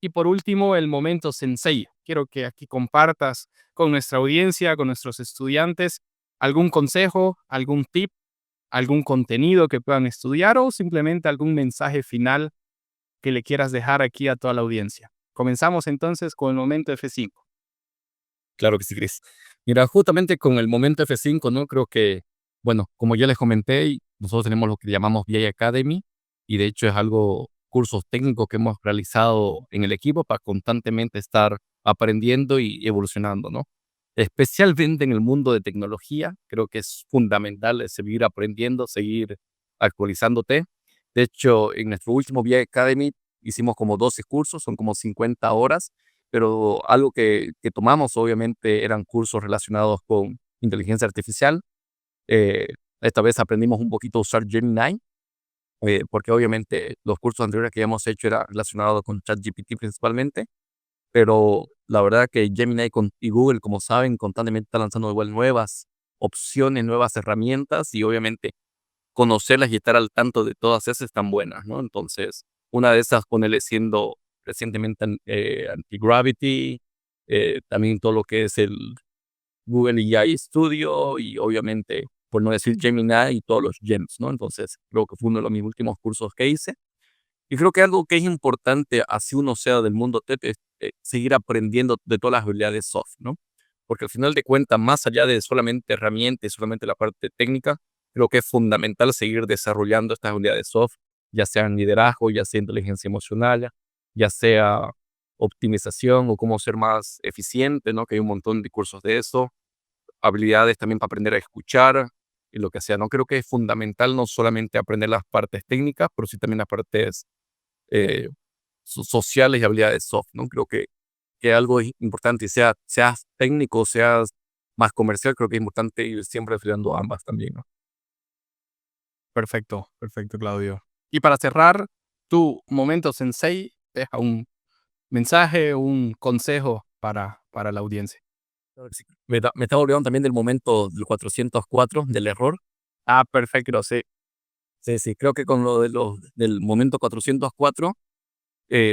Y por último, el momento sensei. Quiero que aquí compartas con nuestra audiencia, con nuestros estudiantes, algún consejo, algún tip, algún contenido que puedan estudiar o simplemente algún mensaje final que le quieras dejar aquí a toda la audiencia. Comenzamos entonces con el momento F5. Claro que sí, Chris. Mira, justamente con el momento F5, ¿no? Creo que, bueno, como ya les comenté, nosotros tenemos lo que llamamos VA Academy y de hecho es algo, cursos técnicos que hemos realizado en el equipo para constantemente estar aprendiendo y evolucionando, ¿no? Especialmente en el mundo de tecnología, creo que es fundamental seguir aprendiendo, seguir actualizándote. De hecho, en nuestro último VA Academy hicimos como 12 cursos, son como 50 horas, pero algo que tomamos obviamente eran cursos relacionados con inteligencia artificial. Eh, Esta vez aprendimos un poquito a usar Gemini, porque obviamente los cursos anteriores que habíamos hecho era relacionado con ChatGPT principalmente, pero la verdad que Gemini y Google, como saben, constantemente está lanzando igual nuevas opciones, nuevas herramientas y obviamente conocerlas y estar al tanto de todas esas están buenas, ¿no? Entonces, una de esas, ponele siendo recientemente Anti-Gravity, también todo lo que es el Google AI Studio y obviamente, por no decir Gemini y todos los GEMS, ¿no? Entonces, creo que fue uno de mis últimos cursos que hice. Y creo que algo que es importante, así uno sea del mundo tech, es seguir aprendiendo de todas las habilidades soft, ¿no? Porque al final de cuentas, más allá de solamente herramientas, solamente la parte técnica, creo que es fundamental seguir desarrollando estas habilidades soft, ya sea en liderazgo, ya sea inteligencia emocional, ya sea optimización o cómo ser más eficiente, ¿no? Que hay un montón de cursos de eso, habilidades también para aprender a escuchar y lo que sea, ¿no? Creo que es fundamental no solamente aprender las partes técnicas, pero sí también las partes eh, sociales y habilidades soft, ¿no? Creo que algo es importante, y seas técnico, seas más comercial, creo que es importante ir siempre estudiando ambas también, ¿no? Perfecto, perfecto, Claudio. Y para cerrar, tu momento sensei, deja un mensaje, un consejo para la audiencia. Claro que sí. Me estaba olvidando también del momento del 404, del error. Ah, perfecto, sí. Sí, sí, creo que con lo del momento 404,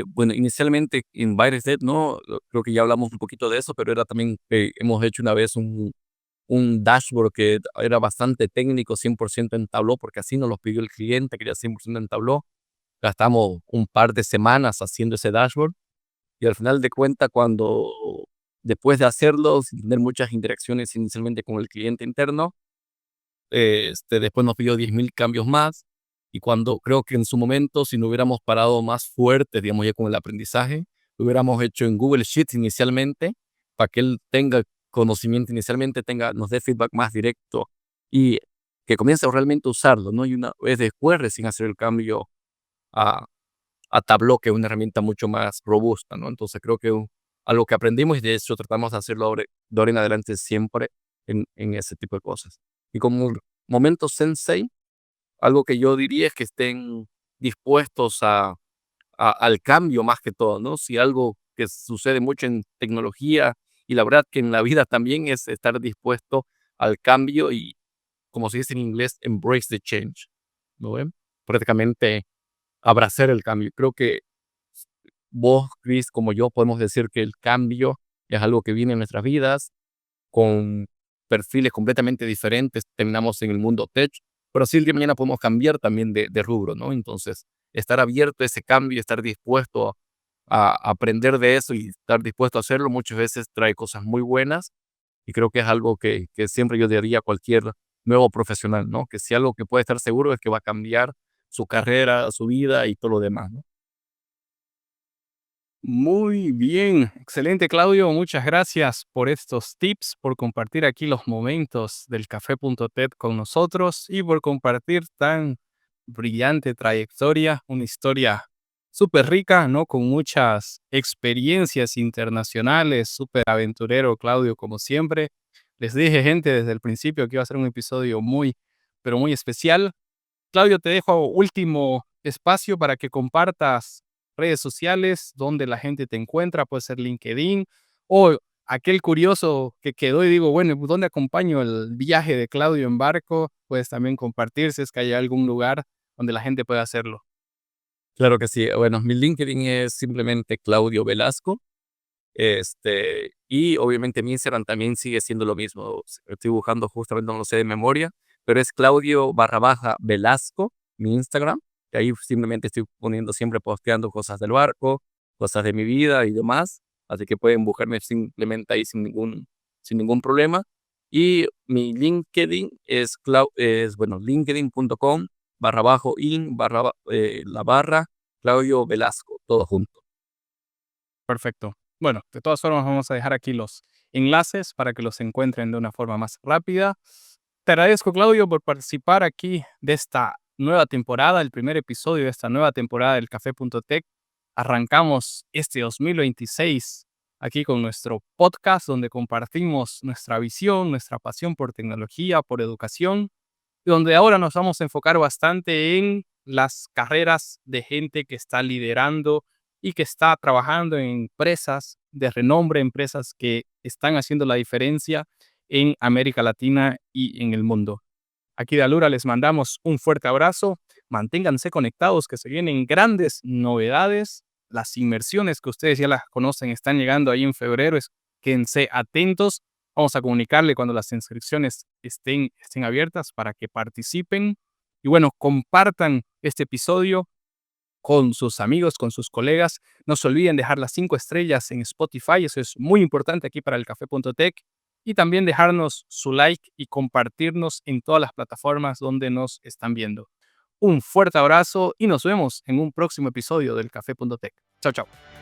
bueno, inicialmente en Virus Dead, ¿no? Creo que ya hablamos un poquito de eso, pero era también, hemos hecho una vez un dashboard que era bastante técnico, 100% en Tableau, porque así nos lo pidió el cliente, quería 100% en Tableau. Gastamos un par de semanas haciendo ese dashboard y al final de cuentas, cuando después de hacerlo, sin tener muchas interacciones inicialmente con el cliente interno, después nos pidió 10.000 cambios más y cuando creo que en su momento, si no hubiéramos parado más fuerte, digamos ya con el aprendizaje, lo hubiéramos hecho en Google Sheets inicialmente, para que él tenga conocimiento inicialmente, nos dé feedback más directo y que comience a realmente usarlo, ¿no? Y una vez después, recién hacer el cambio a, a Tableau, que es una herramienta mucho más robusta, ¿no? Entonces creo que algo que aprendimos y de hecho tratamos de hacerlo de ahora en adelante siempre en ese tipo de cosas. Y como momento sensei, algo que yo diría es que estén dispuestos al cambio más que todo, ¿no? Si algo que sucede mucho en tecnología y la verdad que en la vida también es estar dispuesto al cambio y, como se dice en inglés, embrace the change, ¿no ven? Prácticamente abrazar el cambio. Creo que vos, Chris, como yo, podemos decir que el cambio es algo que viene en nuestras vidas con perfiles completamente diferentes. Terminamos en el mundo tech, pero sí el día de mañana podemos cambiar también de rubro, ¿no? Entonces, estar abierto a ese cambio, estar dispuesto a aprender de eso y estar dispuesto a hacerlo, muchas veces trae cosas muy buenas y creo que es algo que siempre yo diría a cualquier nuevo profesional, ¿no? Que si algo que puede estar seguro es que va a cambiar su carrera, su vida y todo lo demás, ¿no? Muy bien, excelente Claudio, muchas gracias por estos tips, por compartir aquí los momentos del café.ted con nosotros y por compartir tan brillante trayectoria, una historia súper rica, ¿no? Con muchas experiencias internacionales, súper aventurero Claudio como siempre. Les dije gente desde el principio que iba a ser un episodio muy, pero muy especial. Claudio, te dejo último espacio para que compartas redes sociales donde la gente te encuentra, puede ser LinkedIn o aquel curioso que quedó y digo, bueno, ¿dónde acompaño el viaje de Claudio en barco? Puedes también compartir si es que hay algún lugar donde la gente pueda hacerlo. Claro que sí. Bueno, mi LinkedIn es simplemente Claudio Velasco. Y obviamente mi Instagram también sigue siendo lo mismo. Estoy buscando justamente, no lo sé de memoria, pero es Claudio barra baja Velasco, mi Instagram. Y ahí simplemente estoy poniendo, siempre posteando cosas del barco, cosas de mi vida y demás. Así que pueden buscarme simplemente ahí sin ningún problema. Y mi LinkedIn bueno, linkedin.com barra bajo in la barra Claudio Velasco, todo junto. Perfecto. Bueno, de todas formas vamos a dejar aquí los enlaces para que los encuentren de una forma más rápida. Te agradezco, Claudio, por participar aquí de esta nueva temporada, el primer episodio de esta nueva temporada del Café.tech. Arrancamos este 2026 aquí con nuestro podcast donde compartimos nuestra visión, nuestra pasión por tecnología, por educación, y donde ahora nos vamos a enfocar bastante en las carreras de gente que está liderando y que está trabajando en empresas de renombre, empresas que están haciendo la diferencia en América Latina y en el mundo. Aquí de Alura les mandamos un fuerte abrazo. Manténganse conectados, que se vienen grandes novedades. Las inmersiones que ustedes ya las conocen están llegando ahí en febrero. Quédense atentos. Vamos a comunicarle cuando las inscripciones estén abiertas para que participen. Y bueno, compartan este episodio con sus amigos, con sus colegas. No se olviden dejar las 5 estrellas en Spotify, eso es muy importante aquí para el Café.tech. Y también dejarnos su like y compartirnos en todas las plataformas donde nos están viendo. Un fuerte abrazo y nos vemos en un próximo episodio del Café.tech. Chao, chao.